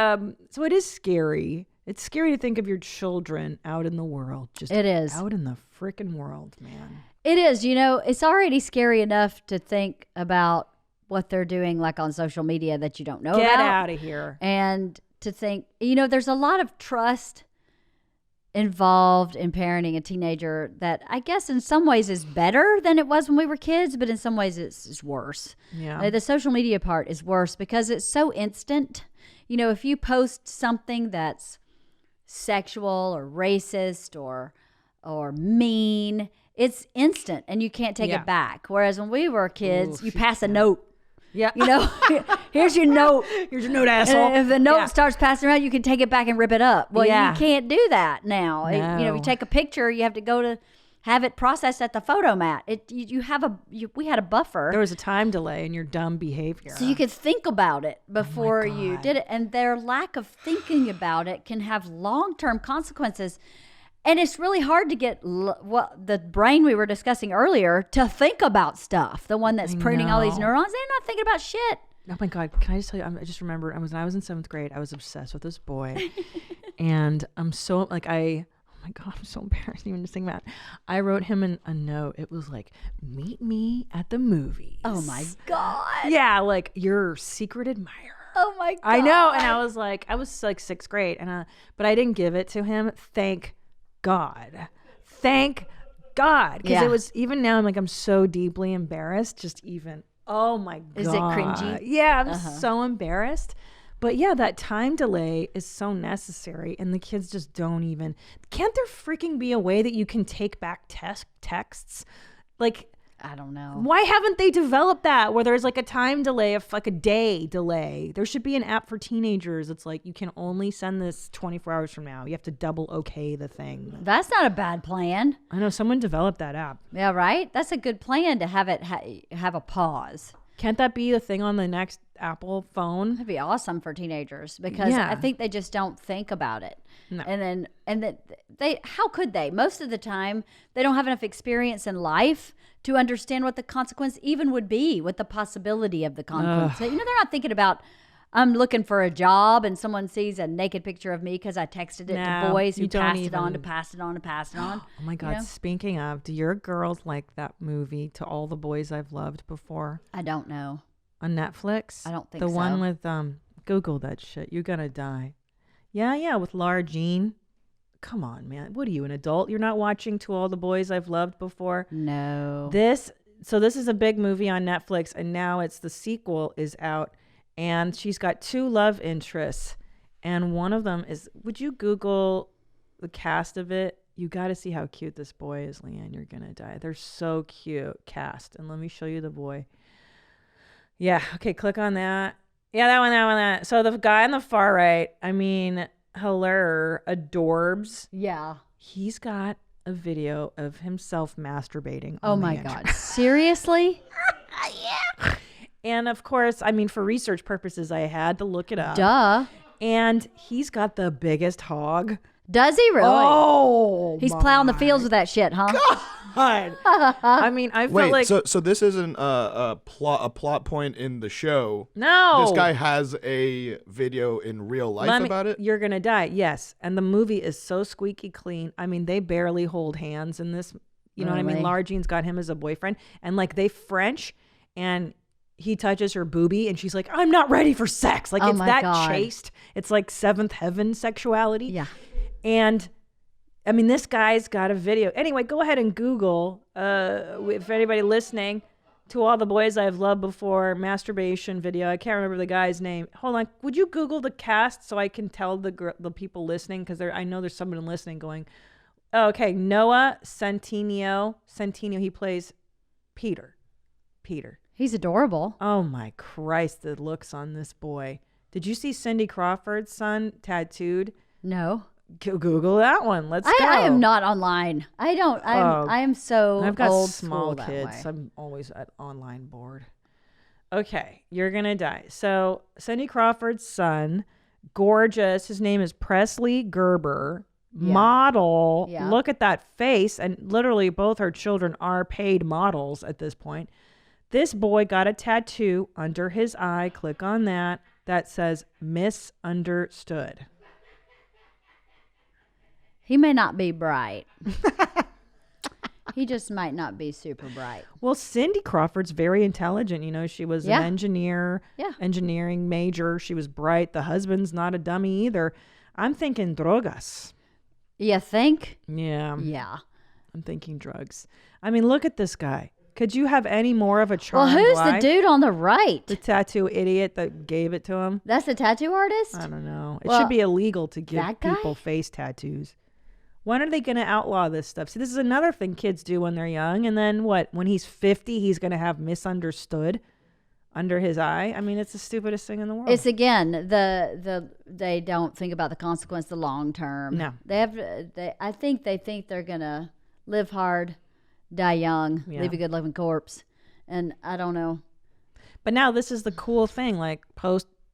S4: so it is scary. It's scary to think of your children out in the world. Just
S3: It is.
S4: out in the freaking world, man.
S3: It is. You know, it's already scary enough to think about what they're doing like on social media that you don't know
S4: Get
S3: about.
S4: out of here.
S3: And to think, you know, there's a lot of trust involved in parenting a teenager that I guess in some ways is better than it was when we were kids, but in some ways it's worse.
S4: Yeah.
S3: The social media part is worse because it's so instant. You know, if you post something that's sexual or racist or mean, it's instant and you can't take
S4: Yeah.
S3: it back. Whereas when we were kids,
S4: Ooh,
S3: you pass a note.
S4: Yeah.
S3: You know, here's your note.
S4: Here's your note, asshole.
S3: And if the note
S4: Yeah.
S3: starts passing around, you can take it back and rip it up. Well,
S4: Yeah.
S3: you can't do that now. You know,
S4: No.
S3: you take a picture, you have to go to have it processed at the photomat. We had a buffer.
S4: There was a time delay in your dumb behavior.
S3: So you could think about it before you
S4: God.
S3: did it. And their lack of thinking about it can have long-term consequences. And it's really hard to get the brain we were discussing earlier to think about stuff. The one that's pruning all these
S4: know.
S3: neurons, they're not thinking about shit.
S4: Oh my God. Can I just tell you, I just remembered when I was in 7th grade, I was obsessed with this boy. And I'm so oh my God, I'm so embarrassed even just thinking about it. I wrote him a note. It was like, meet me at the movies.
S3: Oh my God.
S4: Yeah, like your secret admirer.
S3: Oh my God.
S4: I know. And I was like 6th grade. But I didn't give it to him. Thank God. Thank God. Because it was, even now, I'm so deeply embarrassed. Just even, oh my God.
S3: Is it cringy?
S4: Yeah, I'm so embarrassed. But yeah, that time delay is so necessary, and the kids just don't even. Can't there freaking be a way that you can take back texts? Like,
S3: I don't know.
S4: Why haven't they developed that where there's like a time delay of like a day delay? There should be an app for teenagers. It's like you can only send this 24 hours from now. You have to double okay the thing.
S3: That's not a bad plan.
S4: I know someone developed that app.
S3: Yeah, right? That's a good plan to have it have a pause.
S4: Can't that be the thing on the next Apple phone?
S3: That'd be awesome for teenagers because I think they just don't think about it.
S4: No.
S3: And they how could they? Most of the time they don't have enough experience in life to understand what the consequence even would be, what the possibility of the consequence. They're not thinking about I'm looking for a job and someone sees a naked picture of me because I texted it to boys who passed it on to pass it on to pass it on.
S4: Oh my God. Speaking of, do your girls like that movie To All the Boys I've Loved Before?
S3: I don't know.
S4: On Netflix?
S3: I don't think so.
S4: The one with, Google that shit. You're gonna die. Yeah, with Lara Jean. Come on, man. What are you, an adult? You're not watching To All the Boys I've Loved Before?
S3: No.
S4: This is a big movie on Netflix, and now the sequel is out. And she's got 2 love interests. And one of them is, would you Google the cast of it? You got to see how cute this boy is, LeeAnn. You're going to die. They're so cute. Cast. And let me show you the boy. Yeah. Okay. Click on that. Yeah, that one. So the guy on the far right, hello, adorbs.
S3: Yeah.
S4: He's got a video of himself masturbating.
S3: Oh my God. Seriously?
S4: Yeah. And of course, for research purposes, I had to look it up.
S3: Duh.
S4: And he's got the biggest hog.
S3: Does he really?
S4: Oh,
S3: he's plowing the fields with that shit, huh?
S4: God. I felt like
S5: so this isn't a plot point in the show.
S4: No.
S5: This guy has a video in real life about it.
S4: You're gonna die. Yes, and the movie is so squeaky clean. They barely hold hands in this. You know what I mean? Lara Jean's got him as a boyfriend, and they French, and he touches her boobie and she's like, I'm not ready for sex. Like, it's that God. Chaste. It's like seventh heaven sexuality.
S3: Yeah.
S4: And this guy's got a video. Anyway, go ahead and Google, if anybody listening, To All the Boys I've Loved Before, masturbation video. I can't remember the guy's name. Hold on. Would you Google the cast so I can tell the people listening? Because I know there's someone listening going, oh, okay, Noah Centineo. He plays Peter.
S3: He's adorable.
S4: Oh my Christ, the looks on this boy. Did you see Cindy Crawford's son tattooed?
S3: No.
S4: Google that one. Let's go.
S3: I am not online. I am so
S4: I've got
S3: old
S4: small
S3: school
S4: kids.
S3: That way.
S4: I'm always at online board. Okay, you're going to die. So Cindy Crawford's son, gorgeous. His name is Presley Gerber. Yeah. Model. Yeah. Look at that face. And literally both her children are paid models at this point. This boy got a tattoo under his eye. Click on that. That says misunderstood.
S3: He may not be bright. He just might not be super bright.
S4: Well, Cindy Crawford's very intelligent. She was an engineer, engineering major. She was bright. The husband's not a dummy either. I'm thinking drogas.
S3: You think?
S4: Yeah.
S3: Yeah.
S4: I'm thinking drugs. Look at this guy. Could you have any more of a charmed
S3: Well, who's
S4: life?
S3: the dude on the right?
S4: The tattoo idiot that gave it to him.
S3: That's the tattoo artist?
S4: I don't know. It should be illegal to give people face tattoos. When are they going to outlaw this stuff? See, this is another thing kids do when they're young. And then what? When he's 50, he's going to have misunderstood under his eye. It's the stupidest thing in the world.
S3: It's again, they don't think about the consequence, the long term.
S4: No.
S3: I think they think they're going to live hard, die young, leave a good living corpse. And I don't know.
S4: But now this is the cool thing. Like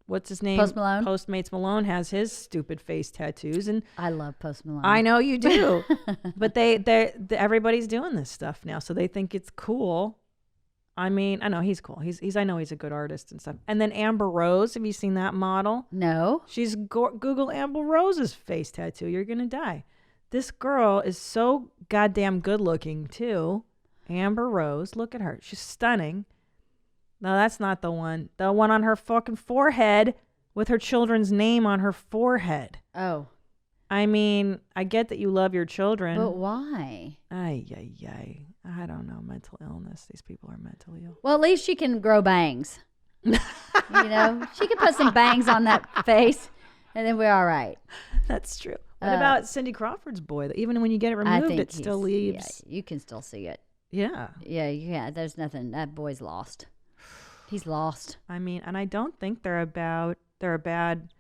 S4: what's his name?
S3: Post Malone.
S4: Postmates Malone has his stupid face tattoos. And
S3: I love Post Malone.
S4: I know you do. But everybody's doing this stuff now. So they think it's cool. I mean, I know he's cool. I know he's a good artist and stuff. And then Amber Rose, have you seen that model?
S3: No.
S4: She's Google Amber Rose's face tattoo. You're gonna die. This girl is so goddamn good looking too. Amber Rose, look at her. She's stunning. No, that's not the one. The one on her fucking forehead with her children's name on her forehead.
S3: Oh.
S4: I mean, I get that you love your children.
S3: But why?
S4: Ay. I don't know. Mental illness. These people are mentally ill.
S3: Well, at least she can grow bangs. She can put some bangs on that face, and then we're all right.
S4: That's true. What about Cindy Crawford's boy? Even when you get it removed, it still leaves.
S3: Yeah, you can still see it.
S4: Yeah.
S3: Yeah. There's nothing. That boy's lost. He's lost.
S4: I mean, and I don't think they're bad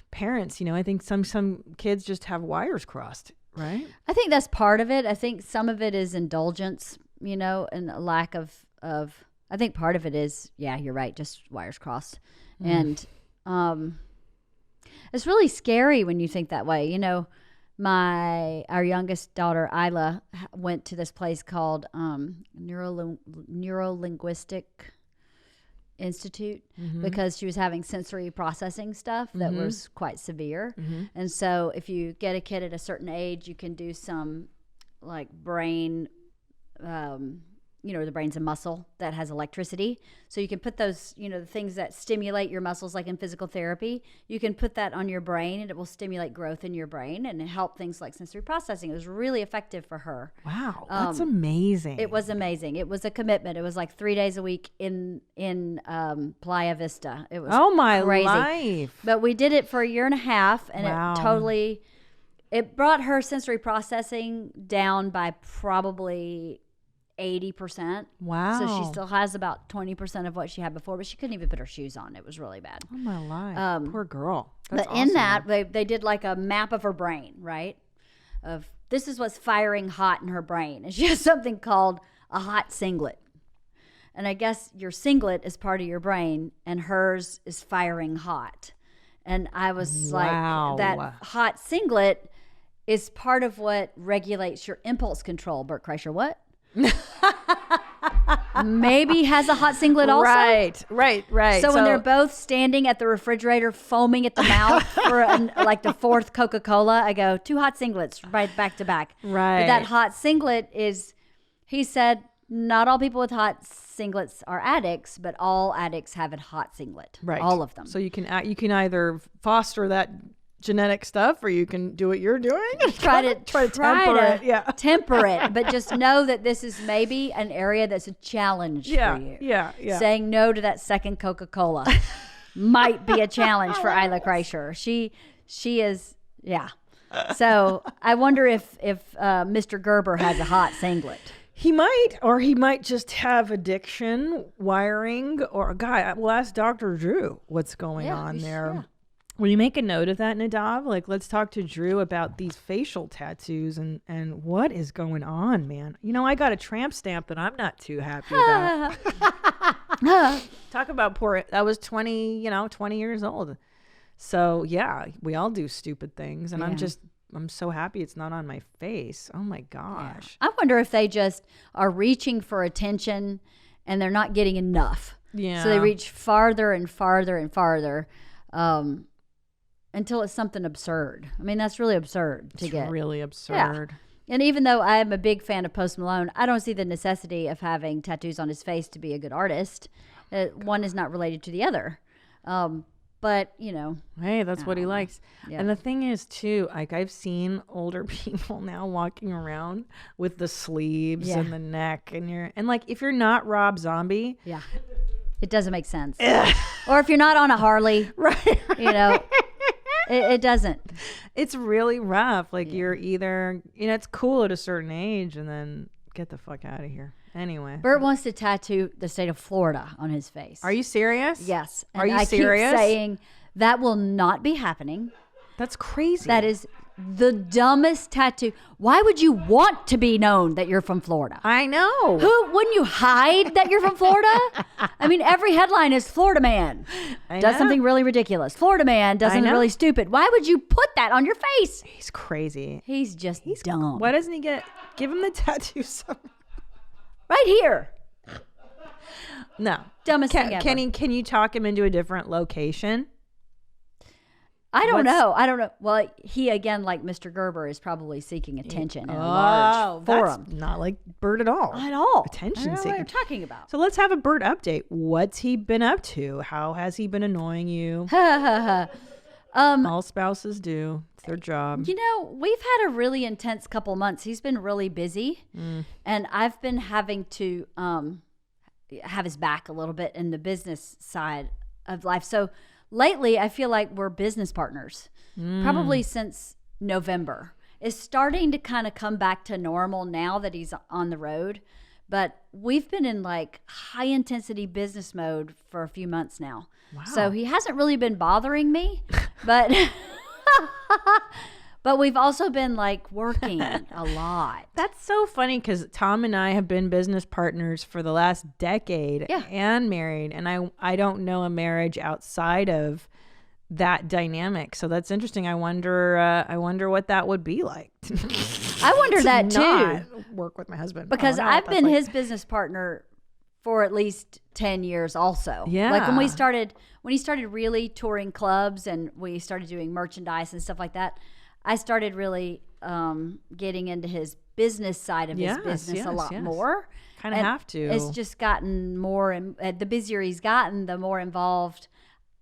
S4: parents. I think some kids just have wires crossed, right?
S3: I think that's part of it. I think some of it is indulgence, and a lack of. I think part of it is, yeah, you're right, just wires crossed, and it's really scary when you think that way. Our youngest daughter Isla went to this place called Neurolinguistic Institute because she was having sensory processing stuff that was quite severe. And so if you get a kid at a certain age, you can do some like brain the brain's a muscle that has electricity, so you can put those the things that stimulate your muscles, like in physical therapy, you can put that on your brain and it will stimulate growth in your brain and help things like sensory processing. It was really effective for her.
S4: Wow, that's amazing.
S3: It was amazing. It was a commitment. It was like 3 days a week in Playa Vista. It was crazy.
S4: Life.
S3: But we did it for a year and a half, and it brought her sensory processing down by probably 80%.
S4: Wow.
S3: So she still has about 20% of what she had before, but she couldn't even put her shoes on. It was really bad.
S4: Oh my life. Poor girl. That's
S3: but in that, they did like a map of her brain, right? Of this is what's firing hot in her brain. And she has something called a hot singlet. And I guess your singlet is part of your brain and hers is firing hot. And I was like, that hot singlet is part of what regulates your impulse control. Bert Kreischer, what? Maybe has a hot singlet also.
S4: Right.
S3: So when they're both standing at the refrigerator foaming at the mouth for like the fourth Coca-Cola, I go, 2 hot singlets right back to back.
S4: Right.
S3: But that hot singlet is, he said, not all people with hot singlets are addicts, but all addicts have a hot singlet.
S4: Right.
S3: All of them.
S4: So you can either foster that genetic stuff, or you can do what you're doing and
S3: try to temper
S4: it. Yeah.
S3: Temper it, but just know that this is maybe an area that's a challenge for you.
S4: Yeah.
S3: Saying no to that second Coca-Cola might be a challenge for Isla Kreischer. She is, yeah. So I wonder if Mr. Gerber has a hot singlet.
S4: He might just have addiction, wiring, or we'll ask Dr. Drew what's going on there.
S3: Yeah.
S4: Will you make a note of that, Nadav? Like, let's talk to Drew about these facial tattoos and what is going on, man. I got a tramp stamp that I'm not too happy about. Talk about that was 20 years old. So, yeah, we all do stupid things. And I'm so happy it's not on my face. Oh, my gosh.
S3: Yeah. I wonder if they just are reaching for attention and they're not getting enough.
S4: Yeah.
S3: So they reach farther and farther and farther. Until it's something absurd. I mean, that's really absurd to get.
S4: It's really absurd.
S3: Yeah. And even though I'm a big fan of Post Malone, I don't see the necessity of having tattoos on his face to be a good artist. One is not related to the other. But,
S4: hey, that's what he likes.
S3: Yeah.
S4: And the thing is, too, like I've seen older people now walking around with the sleeves and the neck. And like, if you're not Rob Zombie.
S3: Yeah. It doesn't make sense. Or if you're not on a Harley.
S4: Right.
S3: It doesn't.
S4: It's really rough. Like you're either, it's cool at a certain age and then get the fuck out of here. Anyway.
S3: Bert wants to tattoo the state of Florida on his face.
S4: Are you serious?
S3: Yes.
S4: Are you serious?
S3: I keep saying that will not be happening.
S4: That's crazy.
S3: That is the dumbest tattoo. Why would you want to be known that you're from Florida?
S4: I know.
S3: Wouldn't you hide that you're from Florida? I mean, every headline is Florida man does something really ridiculous. Florida man does something really stupid. Why would you put that on your face?
S4: He's crazy.
S3: He's dumb.
S4: Why doesn't he give him the tattoo somewhere?
S3: Right here.
S4: No.
S3: Dumbest thing ever.
S4: Can you talk him into a different location?
S3: I don't know. Well, he, again, like Mr. Gerber, is probably seeking attention in a large forum.
S4: That's not like Bert at all.
S3: At all.
S4: Attention
S3: I don't know
S4: seeking.
S3: what you're talking about.
S4: So let's have a Bert update. What's he been up to? How has he been annoying you? All spouses do. It's their job.
S3: You know, we've had a really intense couple months. He's been really busy, and I've been having to have his back a little bit in the business side of life. So lately, I feel like we're business partners, probably since November. It's starting to kind of come back to normal now that he's on the road. But we've been in like high intensity business mode for a few months now. Wow. So he hasn't really been bothering me, but but we've also been like working a lot.
S4: That's so funny because Tom and I have been business partners for the last decade and married. And I don't know a marriage outside of that dynamic. So that's interesting. I wonder what that would be like.
S3: I wonder that too.
S4: Work with my husband.
S3: Because I've been his business partner for at least 10 years also.
S4: Yeah.
S3: Like when he started really touring clubs and we started doing merchandise and stuff like that, I started really getting into his business side of his business a lot more.
S4: Kind of have to.
S3: It's just gotten more, and the busier he's gotten, the more involved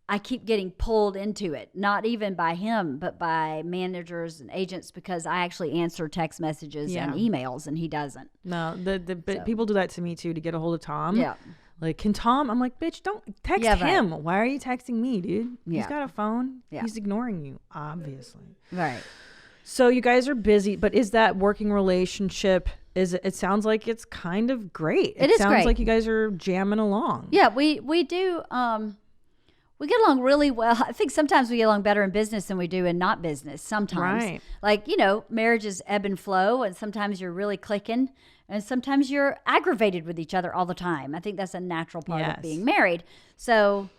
S3: I keep getting pulled into it, not even by him, but by managers and agents, because I actually answer text messages and emails and he doesn't.
S4: No, but people do that to me too to get a hold of Tom.
S3: Yeah.
S4: Like, can Tom? I'm like, bitch, don't text him. Right. Why are you texting me, dude? Yeah. He's got a phone. Yeah. He's ignoring you, obviously.
S3: Right.
S4: So you guys are busy, but is that working relationship? It sounds like it's kind of great. It sounds
S3: great.
S4: Like you guys are jamming along.
S3: Yeah, we do. We get along really well. I think sometimes we get along better in business than we do in not business. Sometimes,
S4: right.
S3: Like, marriages ebb and flow, and sometimes you're really clicking, and sometimes you're aggravated with each other all the time. I think that's a natural part of being married. So,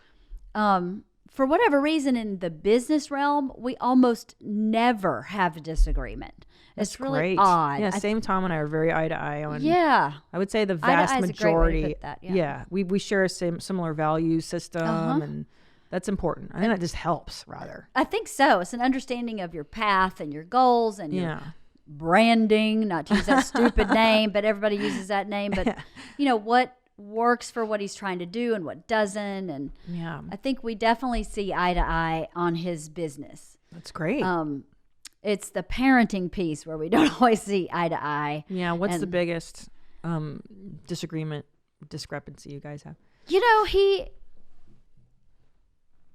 S3: for whatever reason, in the business realm, we almost never have a disagreement. It's really
S4: great.
S3: Odd.
S4: Yeah, same Tom and I are very eye to eye on.
S3: Yeah,
S4: I would say the vast majority.
S3: Is a great way to put that,
S4: we share a similar value system, and that's important. I think that just helps, rather.
S3: I think so. It's an understanding of your path and your goals and your branding, not to use that stupid name, but everybody uses that name. But, what works for what he's trying to do and what doesn't. And I think we definitely see eye to eye on his business.
S4: That's great.
S3: It's the parenting piece where we don't always see eye to eye.
S4: Yeah. What's the biggest discrepancy you guys have?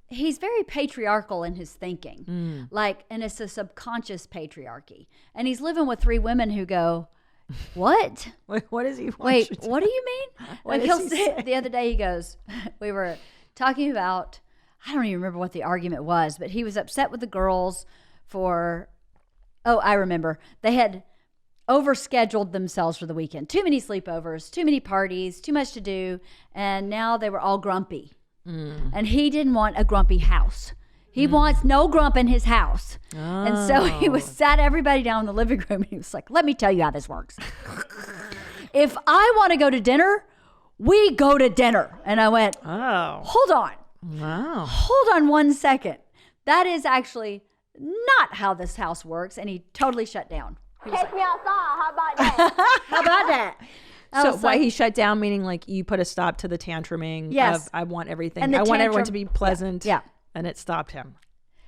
S3: He's very patriarchal in his thinking, and it's a subconscious patriarchy. And he's living with 3 women who go, "What?
S4: What does he want?
S3: Wait, what do you mean?" Like he'll say, the other day he goes, we were talking about, I don't even remember what the argument was, but he was upset with the girls for, I remember. They had overscheduled themselves for the weekend. Too many sleepovers, too many parties, too much to do, and now they were all grumpy. And he didn't want a grumpy house. He wants no grump in his house. Oh. And so he sat everybody down in the living room and he was like, "Let me tell you how this works. If I want to go to dinner, we go to dinner." And I went, "Hold on.
S4: Wow.
S3: Hold on 1 second. That is actually not how this house works." And he totally shut down.
S2: Take me outside. How about that?
S3: How about that?
S4: So why he shut down, meaning like you put a stop to the tantruming of I want everything. I want everyone to be pleasant.
S3: Yeah.
S4: And it stopped him.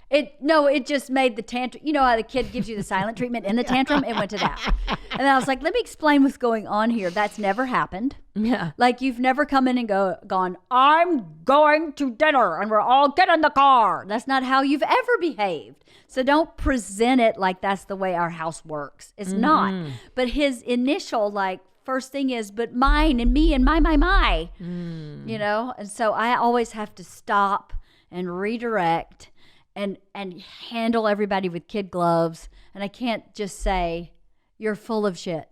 S3: It just made the tantrum. You know how the kid gives you the silent treatment in the tantrum? It went to that. And I was like, let me explain what's going on here. That's never happened.
S4: Yeah.
S3: Like you've never come in and gone, "I'm going to dinner and we're all get in the car." That's not how you've ever behaved. So don't present it like that's the way our house works. It's not. But his initial first thing is, "But mine and me and my. And so I always have to stop and redirect and handle everybody with kid gloves. And I can't just say, "You're full of shit,"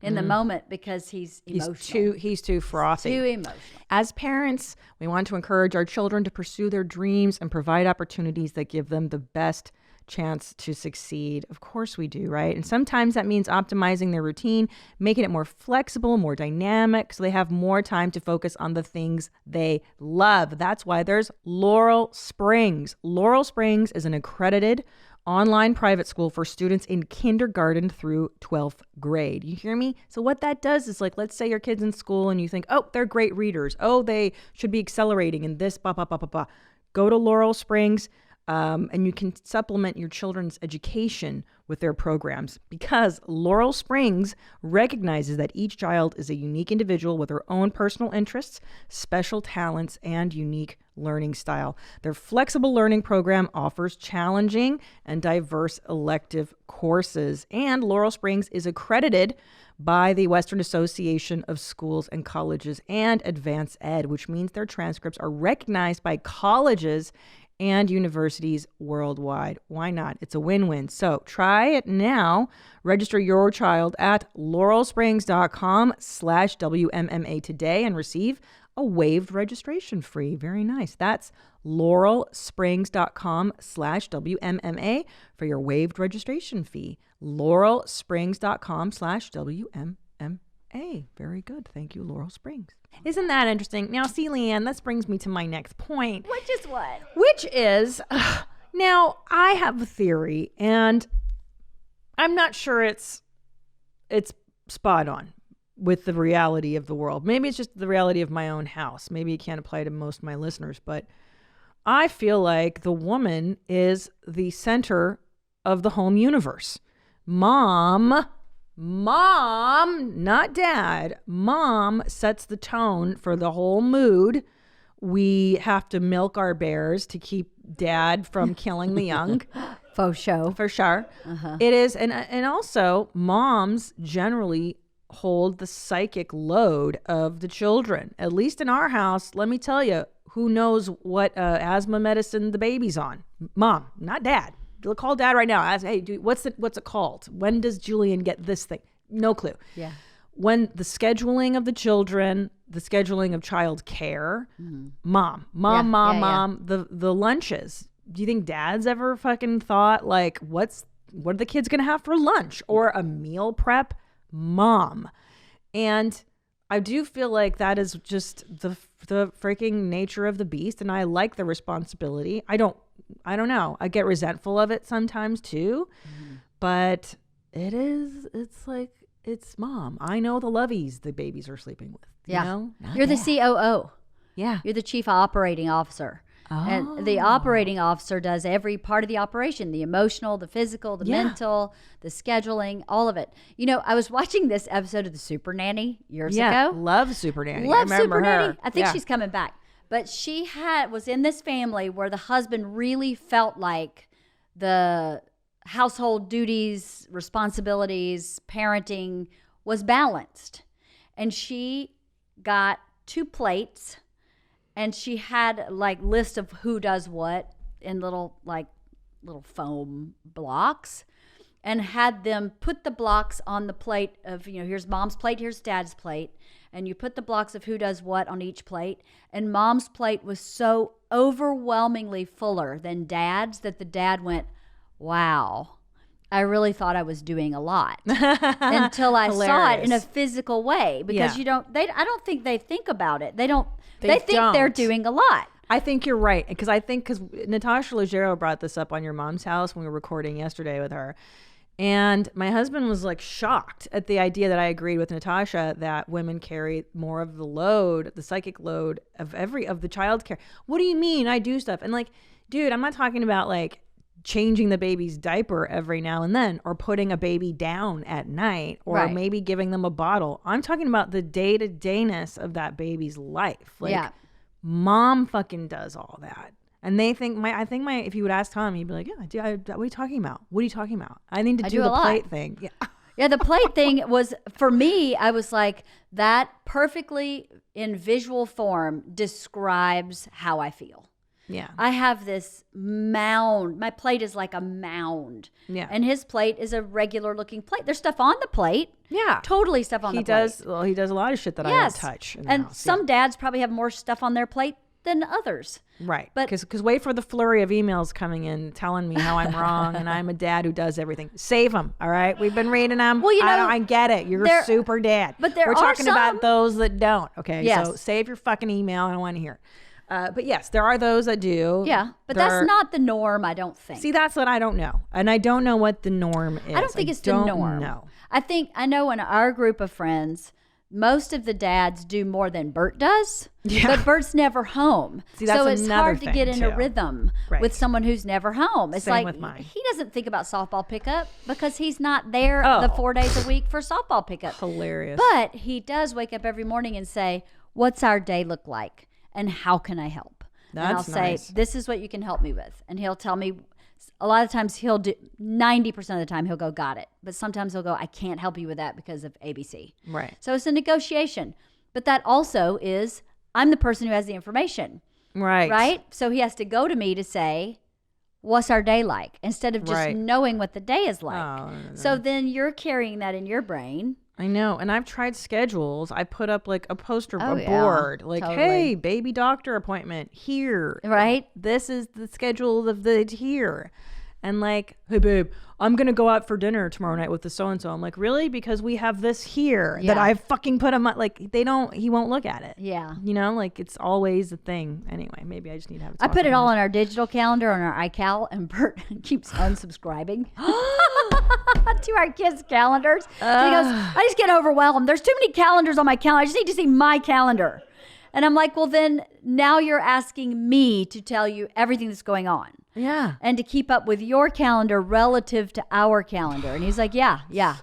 S3: in the moment, because he's emotional.
S4: He's too frothy.
S3: Too emotional.
S4: As parents, we want to encourage our children to pursue their dreams and provide opportunities that give them the best chance to succeed. Of course we do, right? And sometimes that means optimizing their routine, making it more flexible, more dynamic, so they have more time to focus on the things they love. That's why there's Laurel Springs. Laurel Springs is an accredited online private school for students in kindergarten through 12th grade. You hear me? So what that does is, like, let's say your kid's in school and you think, oh, they're great readers. Oh, they should be accelerating in this, blah, blah, blah, blah, blah. Go to Laurel Springs and you can supplement your children's education with their programs, because Laurel Springs recognizes that each child is a unique individual with their own personal interests, special talents, and unique learning style. Their flexible learning program offers challenging and diverse elective courses, and Laurel Springs is accredited by the Western Association of Schools and Colleges and Advanced Ed, which means their transcripts are recognized by colleges and universities worldwide. Why not? It's a win-win. So try it now. Register your child at laurelsprings.com/WMMA today and receive a waived registration fee. Very nice. That's laurelsprings.com/WMMA for your waived registration fee. laurelsprings.com/WMMA. Very good. Thank you, Laurel Springs. Isn't that interesting? Now, see, LeeAnn, this brings me to my next point.
S3: Which is what?
S4: Which is, now, I have a theory, and I'm not sure it's spot on with the reality of the world. Maybe it's just the reality of my own house. Maybe it can't apply to most of my listeners, but I feel like the woman is the center of the home universe. Mom, not dad. Mom sets the tone for the whole mood. We have to milk our bears to keep dad from killing the young.
S3: Faux show.
S4: For sure. It is. And also, moms generally hold the psychic load of the children. At least in our house, let me tell you, who knows what asthma medicine the baby's on? Mom, not dad. Call dad right now. Ask, hey, what's it called? When does Julian get this thing? No clue.
S3: Yeah.
S4: When the scheduling of the children, the scheduling of child care, mom, the lunches. Do you think dad's ever fucking thought, like, what are the kids gonna have for lunch or a meal prep? Mom. And I do feel like that is just the freaking nature of the beast, and I like the responsibility. I don't know. I get resentful of it sometimes too, but it's like, it's mom. I know the lovies the babies are sleeping with. You know?
S3: You're the COO.
S4: Yeah.
S3: You're the chief operating officer.
S4: Oh.
S3: And the operating officer does every part of the operation, the emotional, the physical, the mental, the scheduling, all of it. You know, I was watching this episode of The Super Nanny years ago.
S4: Love Super Nanny.
S3: Love
S4: I remember
S3: Super
S4: her.
S3: Nanny. I think she's coming back. But she was in this family where the husband really felt like the household duties, responsibilities, parenting was balanced. And she got 2 plates, and she had like list of who does what in little foam blocks, and had them put the blocks on the plate of, here's mom's plate, here's dad's plate. And you put the blocks of who does what on each plate. And mom's plate was so overwhelmingly fuller than dad's that the dad went, wow, I really thought I was doing a lot until I saw it in a physical way, because I don't think they think about it. They think they're doing a lot.
S4: I think you're right. Because Natasha Leggero brought this up on Your Mom's House when we were recording yesterday with her. And my husband was like shocked at the idea that I agreed with Natasha that women carry more of the load, the psychic load of the child care. What do you mean? I do stuff. And like, dude, I'm not talking about like changing the baby's diaper every now and then, or putting a baby down at night, or maybe giving them a bottle. I'm talking about the day-to-dayness of that baby's life. Like, mom fucking does all that. And they think if you would ask Tom, he'd be like, yeah, what are you talking about? What are you talking about? I need to do the plate thing. Yeah.
S3: Yeah, the plate thing was, for me, I was like, that perfectly in visual form describes how I feel.
S4: Yeah.
S3: I have this mound. My plate is like a mound.
S4: Yeah.
S3: And his plate is a regular looking plate. There's stuff on the plate.
S4: Yeah.
S3: Totally stuff on the plate.
S4: He does a lot of shit that I don't touch in the
S3: and
S4: house.
S3: some dads probably have more stuff on their plate than others.
S4: Right.
S3: But-
S4: Because wait for the flurry of emails coming in telling me how I'm wrong and I'm a dad who does everything. Save them. All right. We've been reading them.
S3: Well,
S4: I get it. You're a super dad.
S3: But there
S4: We're
S3: are
S4: talking
S3: some-
S4: about those that don't. Okay.
S3: Yes.
S4: So save your fucking email. I don't want to hear. But yes, there are those that do.
S3: Yeah, but
S4: There-
S3: that's not the norm, I don't think.
S4: See, that's what I don't know. And I don't know what the norm is.
S3: I don't think it's the norm.
S4: No.
S3: I know in our group of friends, most of the dads do more than Bert does, but Bert's never home.
S4: See, that's
S3: so it's
S4: another
S3: hard to get
S4: thing,
S3: in a
S4: too.
S3: rhythm
S4: Right.
S3: with someone who's never home. It's
S4: Same
S3: like
S4: with mine.
S3: he doesn't think about softball pickup because he's not there
S4: Oh.
S3: the 4 days a week for softball pickup.
S4: Hilarious.
S3: But he does wake up every morning and say, "What's our day look like? And how can I help?" And I'll
S4: That's
S3: say,
S4: nice.
S3: "This is what you can help me with." And he'll tell me, a lot of times he'll do, 90% of the time he'll go, "Got it." But sometimes he'll go, "I can't help you with that because of ABC."
S4: Right.
S3: So it's a negotiation. But that also is, I'm the person who has the information,
S4: Right.
S3: right? So he has to go to me to say, "What's our day like?" Instead of just
S4: Right.
S3: knowing what the day is like.
S4: Oh, no.
S3: So then you're carrying that in your brain.
S4: I know. And I've tried schedules. I put up like a poster,
S3: Oh,
S4: a
S3: yeah.
S4: board, like,
S3: Totally.
S4: hey, baby doctor appointment here.
S3: Right.
S4: This is the schedule of the here. And like, hey, babe, I'm going to go out for dinner tomorrow night with the so-and-so. I'm like, really? Because we have this here that
S3: Yeah.
S4: I fucking put him, like, he won't look at it.
S3: Yeah.
S4: You know, like it's always a thing. Anyway, maybe I just need to have a
S3: I
S4: talk
S3: put it
S4: with
S3: all
S4: him.
S3: on our digital calendar on our iCal, and Bert keeps unsubscribing to our kids' calendars. So he goes, "I just get overwhelmed. There's too many calendars on my calendar. I just need to see my calendar." And I'm like, "Well, then now you're asking me to tell you everything that's going on
S4: Yeah.
S3: and to keep up with your calendar relative to our calendar." And he's like, "Yeah,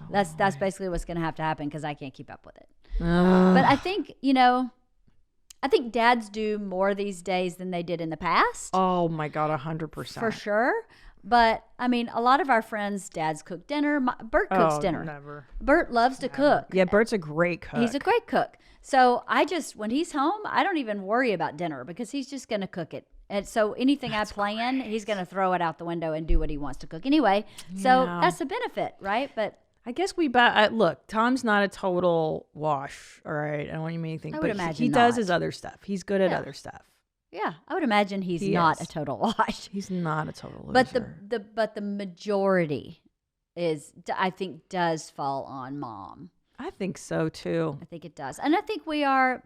S3: that's basically what's going to have to happen because I can't keep up with it." But I think, I think dads do more these days than they did in the past.
S4: Oh my God, 100%.
S3: For sure. But I mean, a lot of our friends' dads cook dinner. Bert cooks dinner.
S4: Never.
S3: Bert loves to cook.
S4: Yeah, Bert's a great cook.
S3: He's a great cook. So when he's home, I don't even worry about dinner because he's just going to cook it. And so anything I plan, he's going to throw it out the window and do what he wants to cook anyway. So
S4: Yeah.
S3: that's a benefit, right? But
S4: I guess look, Tom's not a total wash, all right? I don't want you to make anything,
S3: I would
S4: but
S3: imagine
S4: he does
S3: not.
S4: his other stuff. He's good at
S3: Yeah.
S4: other stuff.
S3: yeah, I would imagine he's
S4: He
S3: not
S4: is.
S3: a total wash.
S4: He's not a total loser.
S3: But the majority I think does fall on mom.
S4: I think so too.
S3: I think it does. And I think we are,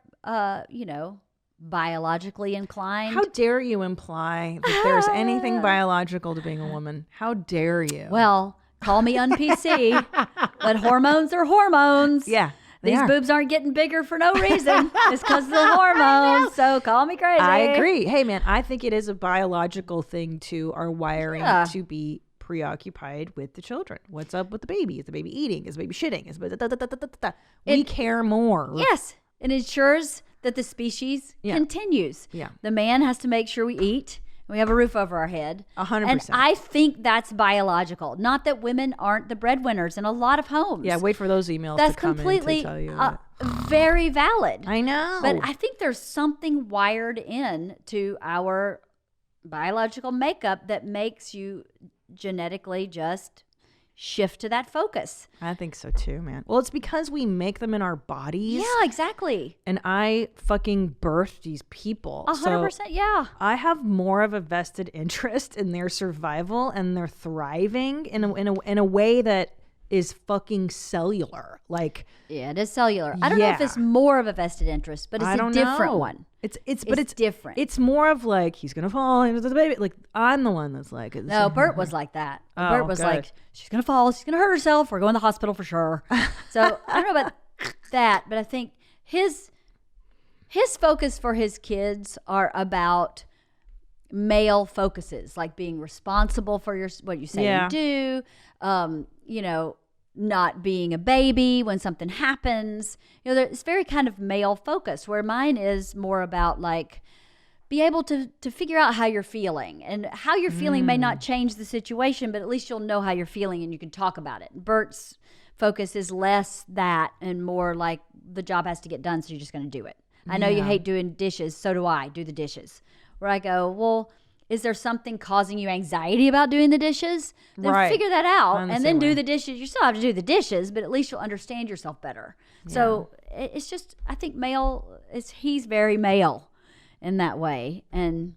S3: biologically inclined.
S4: How dare you imply that there's anything biological to being a woman? How dare you?
S3: Well, call me on PC, but hormones are hormones.
S4: yeah. they
S3: These
S4: are.
S3: boobs aren't getting bigger for no reason. It's because of the hormones. So call me crazy.
S4: I agree. Hey, man, I think it is a biological thing to our wiring
S3: Yeah.
S4: to be preoccupied with the children. What's up with the baby? Is the baby eating? Is the baby shitting? Is we care more.
S3: Yes. It ensures that the species
S4: Yeah.
S3: continues.
S4: Yeah.
S3: The man has to make sure we eat. We have a roof over our head.
S4: 100%.
S3: And I think that's biological. Not that women aren't the breadwinners in a lot of homes.
S4: Yeah, wait for those emails
S3: That's
S4: to come
S3: completely
S4: in to tell you that.
S3: very valid.
S4: I know.
S3: But I think there's something wired in to our biological makeup that makes you genetically just shift to that focus.
S4: I think so too, man. Well, it's because we make them in our bodies.
S3: Yeah, exactly.
S4: And I fucking birthed these people.
S3: 100%. Yeah.
S4: I have more of a vested interest in their survival and their thriving in a way that is fucking cellular. Like,
S3: Yeah, it is cellular. I don't know if
S4: Yeah.
S3: it's more of a vested interest, but it's
S4: I
S3: a
S4: don't
S3: different
S4: know.
S3: one.
S4: It's
S3: different.
S4: It's more of like he's gonna fall into the baby. Like I'm the one that's like
S3: No, Bert was like that.
S4: Oh,
S3: Bert was
S4: good.
S3: like, she's going to fall. She's going to hurt herself. We're going to the hospital for sure. So I don't know about that, but I think his focus for his kids are about male focuses, like being responsible for what you say
S4: Yeah.
S3: and do, not being a baby when something happens. It's very kind of male focused, where mine is more about like, be able to figure out how you're feeling, and how you're feeling may not change the situation, but at least you'll know how you're feeling and you can talk about it. Bert's focus is less that and more like the job has to get done, so you're just going to do it. I know you hate doing dishes. So do I. Do the dishes. Where I go, well, is there something causing you anxiety about doing the dishes? Then
S4: Right.
S3: figure that out
S4: I'm the
S3: and
S4: same
S3: then do
S4: way.
S3: the dishes. You still have to do the dishes, but at least you'll understand yourself better. So it's just, I think he's very male in that way. And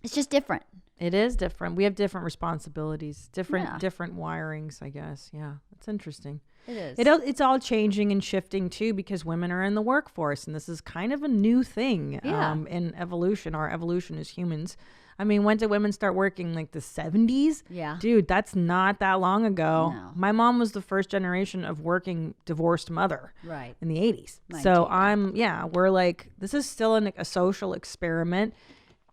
S3: it's just different.
S4: It is different. We have different responsibilities, different wirings, I guess. Yeah, it's interesting.
S3: It is.
S4: It's all changing and shifting too, because women are in the workforce, and this is kind of a new thing in evolution. Our evolution as humans. I mean, when did women start working? Like the 70s?
S3: Yeah.
S4: Dude, that's not that long ago.
S3: No.
S4: My mom was the first generation of working divorced mother.
S3: Right.
S4: In the 80s.
S3: Mine
S4: So
S3: too.
S4: we're like, this is still a social experiment.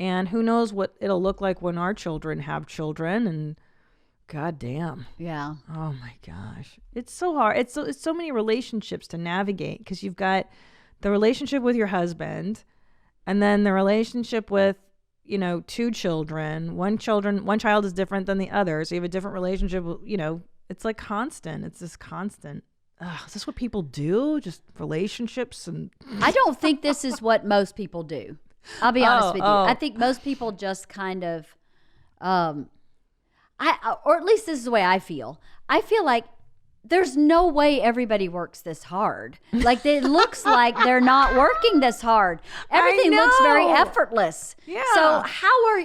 S4: And who knows what it'll look like when our children have children. And God damn.
S3: Yeah.
S4: Oh my gosh. It's so hard. It's so many relationships to navigate, because you've got the relationship with your husband, and then the relationship with, two children. One child is different than the other. So you have a different relationship, it's like constant. It's this constant. Is this what people do? Just relationships? And
S3: I don't think this is what most people do. I'll be honest with you. I think most people just kind of, or at least this is the way I feel. I feel like there's no way everybody works this hard. Like it looks like they're not working this hard. Everything looks very effortless.
S4: Yeah.
S3: So how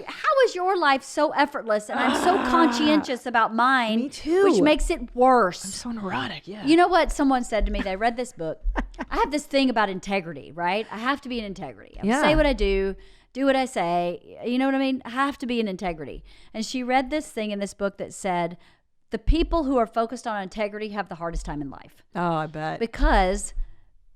S3: is your life so effortless? And I'm so conscientious about mine.
S4: Me too.
S3: Which makes it worse.
S4: I'm so neurotic. Yeah.
S3: You know what someone said to me? They read this book. I have this thing about integrity, right? I have to be in integrity. I say what I do what I say. You know what I mean? I have to be in integrity. And she read this thing in this book that said, the people who are focused on integrity have the hardest time in life.
S4: Oh, I bet.
S3: Because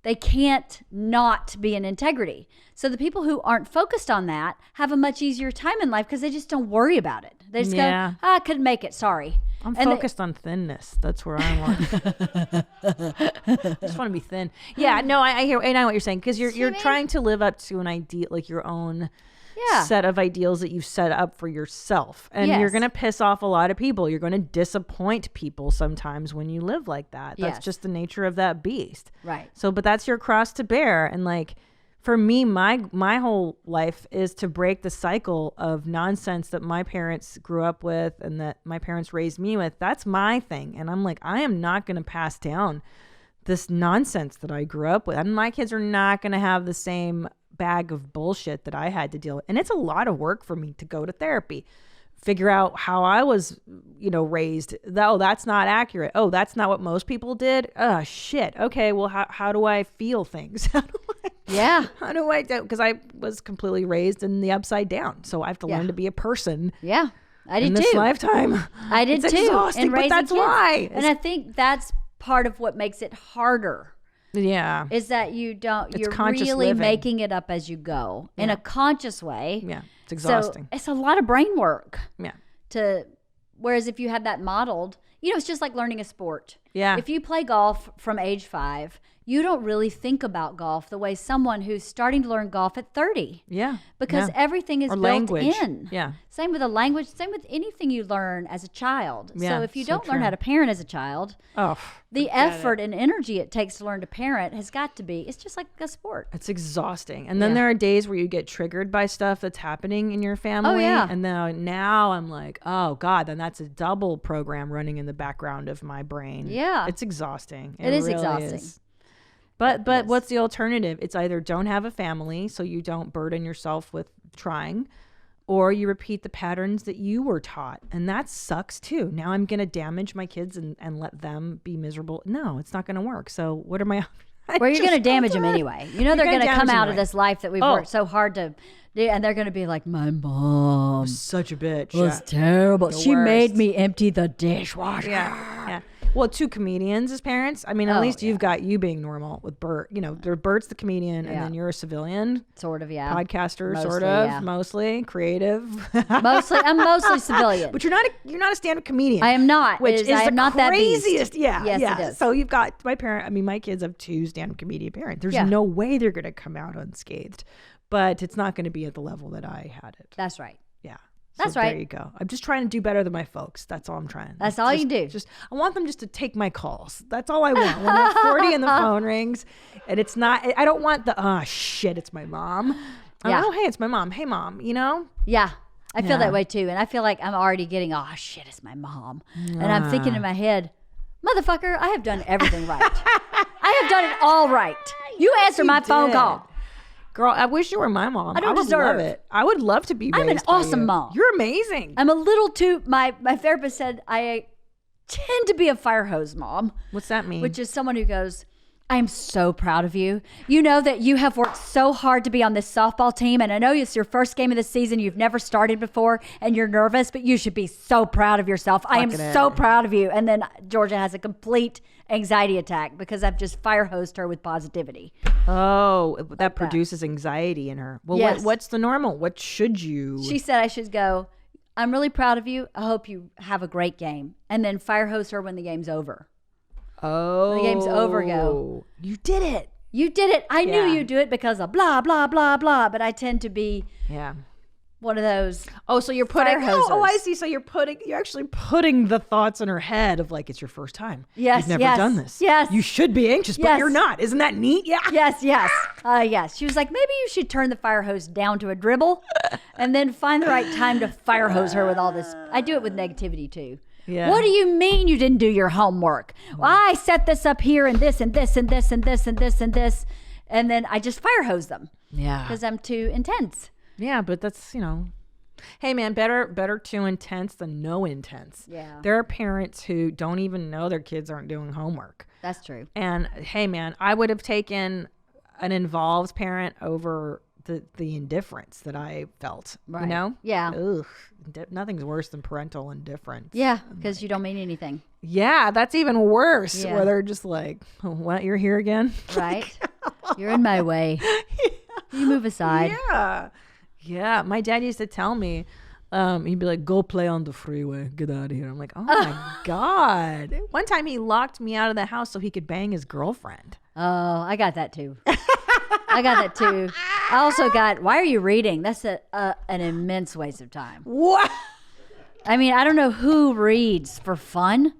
S3: they can't not be in integrity. So the people who aren't focused on that have a much easier time in life because they just don't worry about it. They just go, I couldn't make it, sorry.
S4: I'm focused on thinness. That's where I want. I just want to be thin. Yeah, no, I hear, I know what you're saying, because you're trying to live up to an ideal, like your own set of ideals that you've set up for yourself. And you're going to piss off a lot of people. You're going to disappoint people sometimes when you live like that. That's just the nature of that beast.
S3: Right.
S4: So, but that's your cross to bear. And like, for me, my whole life is to break the cycle of nonsense that my parents grew up with and that my parents raised me with. That's my thing. And I'm like, I am not going to pass down this nonsense that I grew up with. And my kids are not going to have the same bag of bullshit that I had to deal with. And it's a lot of work for me to go to therapy, figure out how I was, raised. Oh, that's not accurate. Oh, that's not what most people did. Oh, shit. Okay, well, how do I feel things? How do I do? Because I was completely raised in the upside down. So I have to learn to be a person.
S3: Yeah, I did
S4: in
S3: too.
S4: this lifetime.
S3: I did
S4: it's
S3: too.
S4: Exhausting, but that's
S3: kids.
S4: why.
S3: And I think that's part of what makes it harder.
S4: Yeah.
S3: Is that you're
S4: conscious
S3: really
S4: living.
S3: making it up as you go in a conscious way.
S4: Yeah. It's exhausting.
S3: So it's a lot of brain work.
S4: Yeah.
S3: Whereas if you had that modeled, it's just like learning a sport.
S4: Yeah.
S3: If you play golf from age 5, you don't really think about golf the way someone who's starting to learn golf at 30.
S4: Yeah.
S3: Because everything is built
S4: language.
S3: in.
S4: Yeah.
S3: Same with a language, same with anything you learn as a child.
S4: Yeah,
S3: so if you
S4: so
S3: don't learn
S4: true.
S3: how to parent as a child, the effort and energy it takes to learn to parent has got to be, it's just like a sport.
S4: It's exhausting. And then there are days where you get triggered by stuff that's happening in your family.
S3: Oh, yeah.
S4: And then now I'm like, oh God, then that's a double program running in the background of my brain.
S3: Yeah.
S4: It's exhausting.
S3: It is
S4: really
S3: exhausting.
S4: is. But what's the alternative? It's either don't have a family so you don't burden yourself with trying, or you repeat the patterns that you were taught. And that sucks too. Now I'm going to damage my kids and let them be miserable. No, it's not going to work. So what are my
S3: Well, you're going to damage them anyway. They're going to come out of this life that we've worked so hard to do, and they're going to be like, my mom
S4: such a bitch.
S3: was terrible. She
S4: worst.
S3: made me empty the dishwasher.
S4: Yeah. Well, 2 comedians as parents. I mean, at least you've got you being normal with Bert. Bert's the comedian, and then you're a civilian.
S3: Sort of, yeah.
S4: Podcaster,
S3: Mostly,
S4: sort of,
S3: yeah.
S4: mostly creative.
S3: I'm mostly civilian.
S4: But you're not a stand-up comedian.
S3: I am not.
S4: Which is
S3: I am
S4: the
S3: not that beast.
S4: craziest. Yeah,
S3: Yes,
S4: yeah.
S3: it is.
S4: So you've got my kids have 2 stand-up comedian parents. There's no way they're going to come out unscathed, but it's not going to be at the level that I had it.
S3: That's right.
S4: Yeah.
S3: That's
S4: So
S3: right.
S4: There you go. I'm just trying to do better than my folks. That's all I'm trying.
S3: That's all you do.
S4: I want them just to take my calls. That's all I want. When they're 40 and the phone rings, and it's not. I don't want the shit. It's my mom. Oh, hey, it's my mom. Hey, mom.
S3: Yeah. I feel that way too, and I feel like I'm already getting shit, it's my mom, and I'm thinking in my head, motherfucker, I have done everything right. I have done it all right. You answer my phone call.
S4: Girl, I wish you were my mom.
S3: I don't
S4: would
S3: deserve
S4: love it. I would love to be
S3: I'm an
S4: raised by
S3: awesome
S4: you.
S3: mom.
S4: You're amazing.
S3: I'm a little too. My therapist said I tend to be a fire hose mom.
S4: What's that mean?
S3: Which is someone who goes, I'm so proud of you. You know that you have worked so hard to be on this softball team, and I know it's your first game of the season. You've never started before, and you're nervous, but you should be so proud of yourself. I am so proud of you. And then Georgia has a complete anxiety attack because I've just fire hosed her with positivity.
S4: Oh, that produces anxiety in her. Well,
S3: Yes.
S4: what's the normal? What should you?
S3: She said I should go, I'm really proud of you. I hope you have a great game. And then fire hose her when the game's over.
S4: Oh.
S3: The game's over, go.
S4: You did it.
S3: You did it. I knew
S4: Yeah.
S3: you'd do it because of blah, blah, blah, blah. But I tend to be
S4: Yeah.
S3: one of those.
S4: Oh, so you're putting.
S3: Fire
S4: Oh, I
S3: hosers.
S4: see. So you're actually putting the thoughts in her head of like it's your first time.
S3: Yes,
S4: You've never
S3: yes,
S4: done this.
S3: yes.
S4: You should be anxious, but
S3: Yes.
S4: you're not. Isn't that neat? Yeah.
S3: Yes. Yes. She was like, maybe you should turn the fire hose down to a dribble and then find the right time to fire hose her with all this. I do it with negativity too.
S4: Yeah.
S3: What do you mean you didn't do your homework? Well, I set this up here and this and this and this and this and this and this. And then I just fire hose them
S4: Yeah.
S3: because I'm too intense.
S4: Yeah, but that's, hey man, better too intense than no intense.
S3: Yeah.
S4: There are parents who don't even know their kids aren't doing homework.
S3: That's true.
S4: And hey man, I would have taken an involved parent over the indifference that I felt.
S3: Right.
S4: You know?
S3: Yeah.
S4: Ugh. Nothing's worse than parental indifference.
S3: Yeah, because you don't mean anything.
S4: Yeah, that's even worse.
S3: Yeah.
S4: Where they're just like, oh, "What? You're here again?"
S3: Right? You're in my way. You move aside.
S4: Yeah. Yeah. My dad used to tell me, he'd be like, go play on the freeway. Get out of here. I'm like, oh my God. One time he locked me out of the house so he could bang his girlfriend.
S3: Oh, I got that too. I got that too. I also got, why are you reading? That's an immense waste of time.
S4: What?
S3: I mean, I don't know who reads for fun.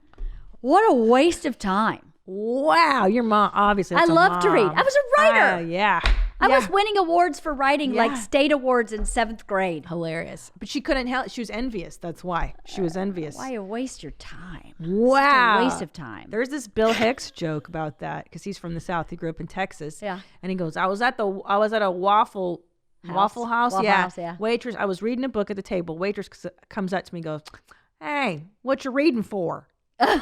S3: What a waste of time.
S4: Wow. Your mom, obviously.
S3: I
S4: that's a
S3: love to read.
S4: mom.
S3: I was a writer.
S4: Yeah.
S3: I
S4: Yeah.
S3: was winning awards for writing, like state awards in 7th grade.
S4: Hilarious. But she couldn't help. She was envious. That's why. She was envious.
S3: Why you waste your time?
S4: Wow.
S3: Such a waste of time.
S4: There's this Bill Hicks joke about that because he's from the South. He grew up in Texas.
S3: Yeah.
S4: And he goes, I was at a Waffle House.
S3: Waffle House, yeah.
S4: Waitress, I was reading a book at the table. Waitress comes up to me and goes, hey, what you reading for?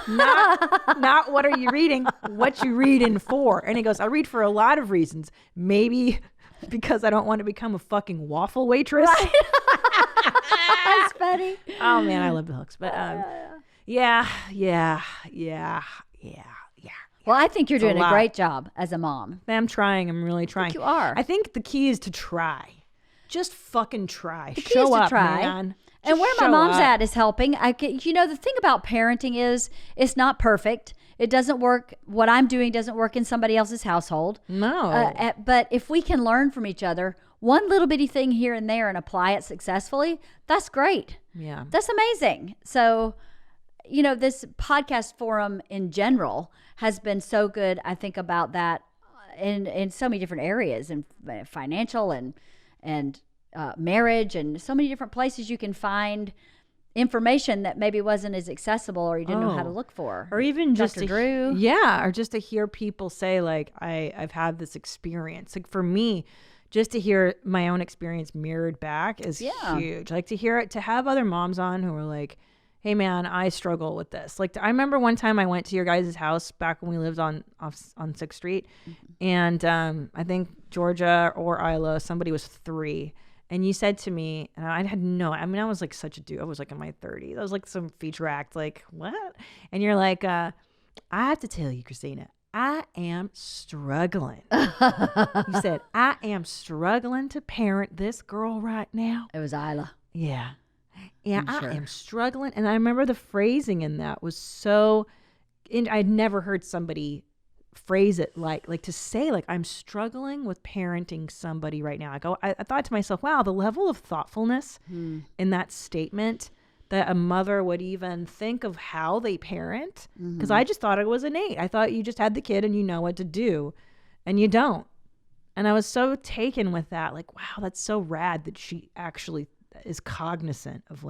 S4: not what are you reading, what you reading for? And he goes, I read for a lot of reasons. Maybe because I don't want to become a fucking waffle waitress.
S3: That's funny.
S4: Oh man, I love Bill Hicks. But yeah.
S3: Well, I think you're doing a
S4: lot.
S3: great job as a mom.
S4: I'm trying. I'm really trying.
S3: you are.
S4: I think the key is to try. Just fucking try.
S3: The key
S4: Show
S3: is to
S4: up,
S3: try.
S4: man.
S3: And
S4: Just
S3: where my
S4: show
S3: mom's
S4: up.
S3: at is helping. The thing about parenting is it's not perfect. It doesn't work. What I'm doing doesn't work in somebody else's household.
S4: No.
S3: But if we can learn from each other, one little bitty thing here and there and apply it successfully, that's great.
S4: Yeah.
S3: That's amazing. So, this podcast forum in general has been so good, I think, about that in so many different areas, and financial and marriage, and so many different places you can find information that maybe wasn't as accessible or you didn't know how to look for.
S4: Or even just
S3: Dr.
S4: to
S3: Drew.
S4: or just to hear people say like I've had this experience. Like for me, just to hear my own experience mirrored back is huge. Like to hear it, to have other moms on who are like, hey man, I struggle with this. Like I remember one time I went to your guys' house back when we lived on 6th Street, and I think Georgia or Isla, somebody was 3. And you said to me, and I was like such a dude. I was like in my 30s. I was like some feature act, like, what? And you're like, I have to tell you, Christina, I am struggling. You said, I am struggling to parent this girl right now.
S3: It was Isla.
S4: Yeah. Yeah,
S3: sure.
S4: I am struggling. And I remember the phrasing in that was so, I'd never heard somebody phrase it like to say like I'm struggling with parenting somebody right now. I thought to myself, wow, the level of thoughtfulness in that statement, that a mother would even think of how they parent, because I just thought it was innate. I thought you just had the kid and you know what to do, and you don't. And I was so taken with that, like, wow, that's so rad that she actually is cognizant of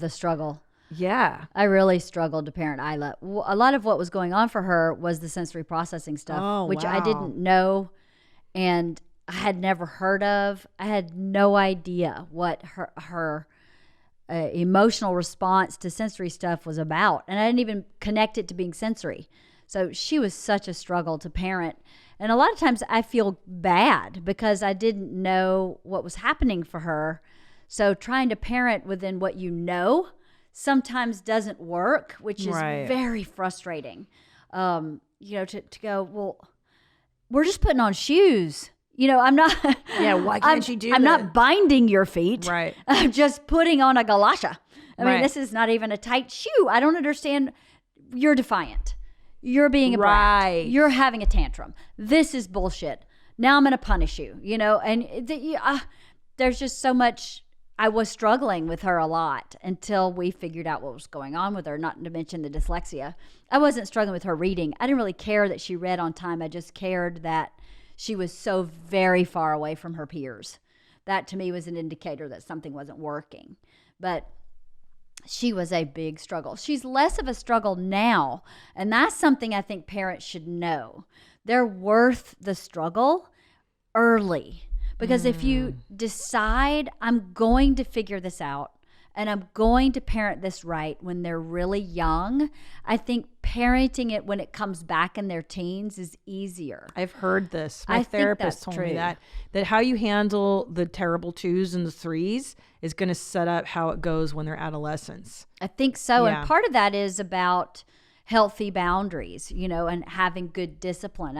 S3: the struggle.
S4: Yeah.
S3: I really struggled to parent Isla. A lot of what was going on for her was the sensory processing stuff, which I
S4: wow.
S3: didn't know. And I had never heard of. I had no idea what her emotional response to sensory stuff was about. And I didn't even connect it to being sensory. So she was such a struggle to parent. And a lot of times I feel bad because I didn't know what was happening for her. So trying to parent within what you know sometimes doesn't work, which is very frustrating. To go, well, we're just putting on shoes. I'm not.
S4: Yeah, why can't you do that?
S3: I'm not binding your feet.
S4: Right.
S3: I'm just putting on a galosha. I mean, this is not even a tight shoe. I don't understand. You're defiant. You're being a brat. You're having a tantrum. This is bullshit. Now I'm going to punish you, and there's just so much. I was struggling with her a lot until we figured out what was going on with her, not to mention the dyslexia. I wasn't struggling with her reading. I didn't really care that she read on time. I just cared that she was so very far away from her peers. That to me was an indicator that something wasn't working. But she was a big struggle. She's less of a struggle now, and that's something I think parents should know. They're worth the struggle early. Because if you decide, I'm going to figure this out and I'm going to parent this right when they're really young, I think parenting it when it comes back in their teens is easier.
S4: I've heard this. My therapist told me that how you handle the terrible 2s and the 3s is going to set up how it goes when they're adolescents.
S3: I think so. Yeah. And part of that is about healthy boundaries, and having good discipline.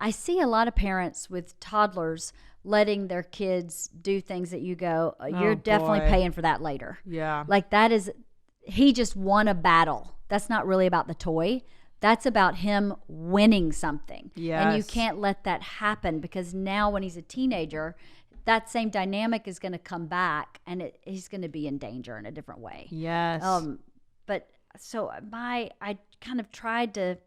S3: I see a lot of parents with toddlers letting their kids do things that you go, you're definitely paying for that later.
S4: Yeah.
S3: Like he just won a battle. That's not really about the toy. That's about him winning something.
S4: Yes.
S3: And you can't let that happen because now when he's a teenager, that same dynamic is going to come back and he's going to be in danger in a different way.
S4: Yes.
S3: But so I kind of tried to,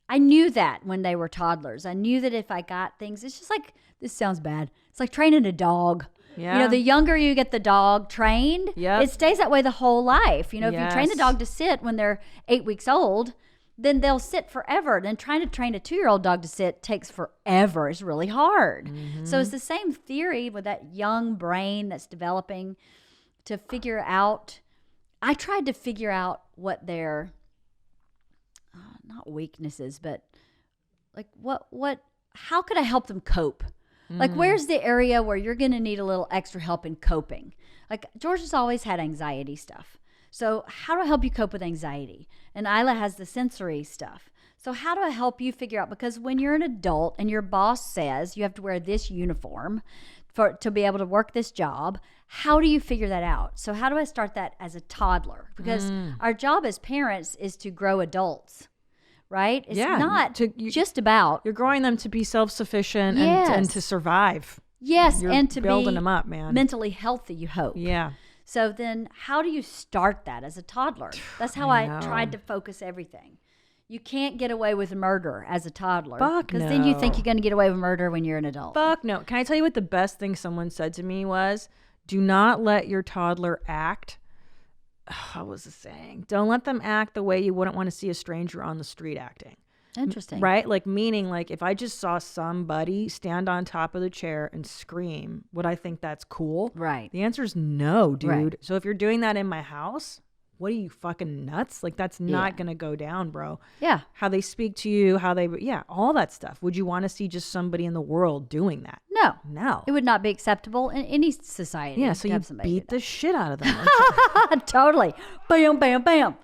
S3: I knew that when they were toddlers. I knew that if I got things, it's just like, this sounds bad. It's like training a dog.
S4: Yeah.
S3: The younger you get the dog trained, it stays that way the whole life. If you train the dog to sit when they're 8 weeks old, then they'll sit forever. Then trying to train a 2-year-old dog to sit takes forever. It's really hard. Mm-hmm. So it's the same theory with that young brain that's developing to figure out. I tried to figure out what their not weaknesses, but like how could I help them cope? Like where's the area where you're going to need a little extra help in coping? Like George has always had anxiety stuff. So how do I help you cope with anxiety? And Isla has the sensory stuff. So how do I help you figure out? Because when you're an adult and your boss says you have to wear this uniform to be able to work this job, how do you figure that out? So how do I start that as a toddler? Because our job as parents is to grow adults. Right? It's not just about...
S4: You're growing them to be self-sufficient and to survive.
S3: Yes,
S4: you're
S3: and to
S4: building them up, man.
S3: Mentally healthy, you hope.
S4: Yeah.
S3: So then how do you start that as a toddler? That's how I tried to focus everything. You can't get away with murder as a toddler.
S4: Fuck no.
S3: Because then you think you're going to get away with murder when you're an adult.
S4: Fuck no. Can I tell you what the best thing someone said to me was? Do not let your toddler act... What was the saying? Don't let them act the way you wouldn't want to see a stranger on the street acting.
S3: Interesting.
S4: Right? Like meaning like if I just saw somebody stand on top of the chair and scream, would I think that's cool?
S3: Right.
S4: The answer is no, dude.
S3: Right.
S4: So if you're doing that in my house, what are you fucking nuts? Like that's not going to go down, bro.
S3: Yeah.
S4: How they speak to you, all that stuff. Would you want to see just somebody in the world doing that? No.
S3: It would not be acceptable in any society.
S4: Yeah, so you beat the shit out of them.
S3: Totally. Bam, bam, bam.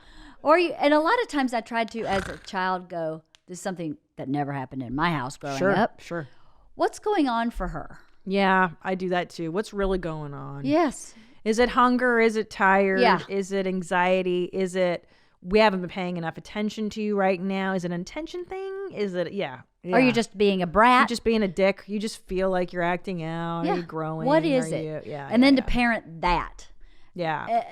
S3: And a lot of times I tried to, as a child, go, this is something that never happened in my house growing up.
S4: Sure.
S3: What's going on for her?
S4: Yeah, I do that too. What's really going on?
S3: Yes.
S4: Is it hunger? Is it tired?
S3: Yeah.
S4: Is it anxiety? Is it we haven't been paying enough attention to you right now? Is it an attention thing? Is it,
S3: Are you just being a brat?
S4: You're just being a dick. You just feel like you're acting out.
S3: Yeah.
S4: Are you growing?
S3: What is it? To parent that.
S4: Yeah.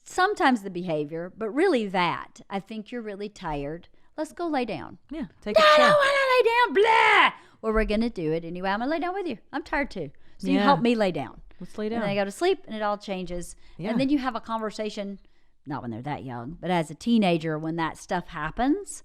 S3: Sometimes the behavior, but really that. I think you're really tired. Let's go lay down.
S4: Yeah. Take a
S3: I
S4: chill.
S3: don't want to lay down. Blah. Well, we're going to do it anyway. I'm going to lay down with you. I'm tired too. So you help me lay down.
S4: Let's lay down.
S3: And then I go to sleep and it all changes. Yeah. And then you have a conversation, not when they're that young, but as a teenager when that stuff happens,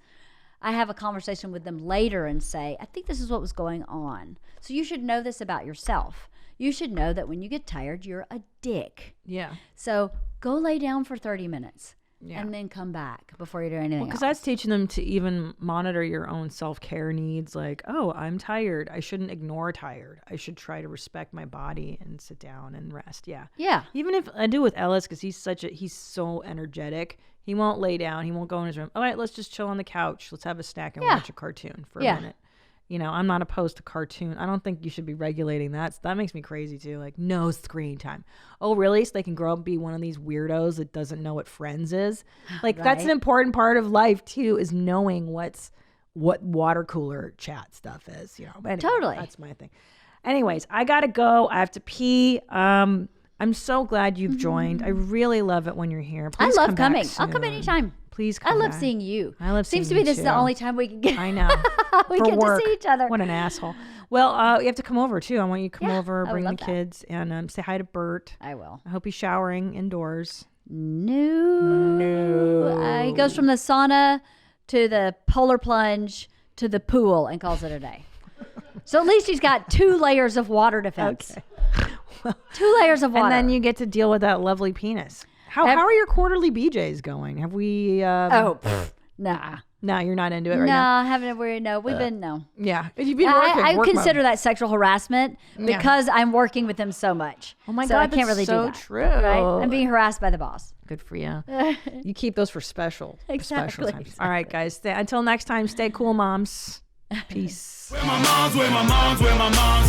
S3: I have a conversation with them later and say, I think this is what was going on. So you should know this about yourself. You should know that when you get tired, you're a dick.
S4: Yeah.
S3: So go lay down for 30 minutes.
S4: Yeah.
S3: And then come back before you do anything
S4: Because
S3: else.
S4: that's teaching them to even monitor your own self-care needs. Like, oh, I'm tired. I shouldn't ignore tired. I should try to respect my body and sit down and rest. Yeah.
S3: Yeah.
S4: Even if I do with Ellis, because he's so energetic. He won't lay down. He won't go in his room. All right, let's just chill on the couch. Let's have a snack and watch a cartoon for a minute. You know, I'm not opposed to cartoon. I don't think you should be regulating that. That makes me crazy too. Like, no screen time. Oh, really? So they can grow up and be one of these weirdos that doesn't know what Friends is. Like, that's an important part of life too, is knowing what water cooler chat stuff is. You know, but anyway,
S3: Totally.
S4: That's my thing. Anyways, I gotta go. I have to pee. I'm so glad you've joined. I really love it when you're here. Please
S3: I love
S4: come back
S3: coming. I'll come
S4: soon.
S3: anytime.
S4: Please come
S3: I love
S4: back.
S3: seeing you.
S4: I love
S3: Seems to
S4: seeing
S3: me
S4: you
S3: this is the
S4: too.
S3: only time we can get.
S4: I know.
S3: we
S4: For
S3: get
S4: work.
S3: to see each other.
S4: What an asshole. Well, you have to come over too. I want you to come over,
S3: I would
S4: bring the
S3: love that.
S4: kids, and say hi to Bert.
S3: I will.
S4: I hope he's showering indoors.
S3: No. He goes from the sauna to the polar plunge to the pool and calls it a day. So at least he's got 2 layers of water defense.
S4: Okay.
S3: 2 layers of water.
S4: And then you get to deal with that lovely penis. How are your quarterly BJs going? Have we?
S3: nah.
S4: No, you're not into it right
S3: No,
S4: now.
S3: I haven't. We've been no.
S4: Yeah, you've been working.
S3: I
S4: work
S3: consider
S4: mode.
S3: that sexual harassment because I'm working with him so much.
S4: Oh my
S3: so
S4: God,
S3: I can't
S4: that's
S3: really
S4: so
S3: do that.
S4: true.
S3: Right? I'm being harassed by the boss.
S4: Good for you. You keep those for special
S3: Exactly.
S4: times. All right, guys. Until next time, stay cool, moms. Peace.
S1: Where my mom's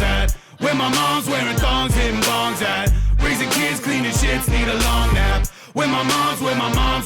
S1: at. Where my mom's wearing thongs, hitting bongs at. Raising kids, cleaning shits, need a long nap. Where my mom's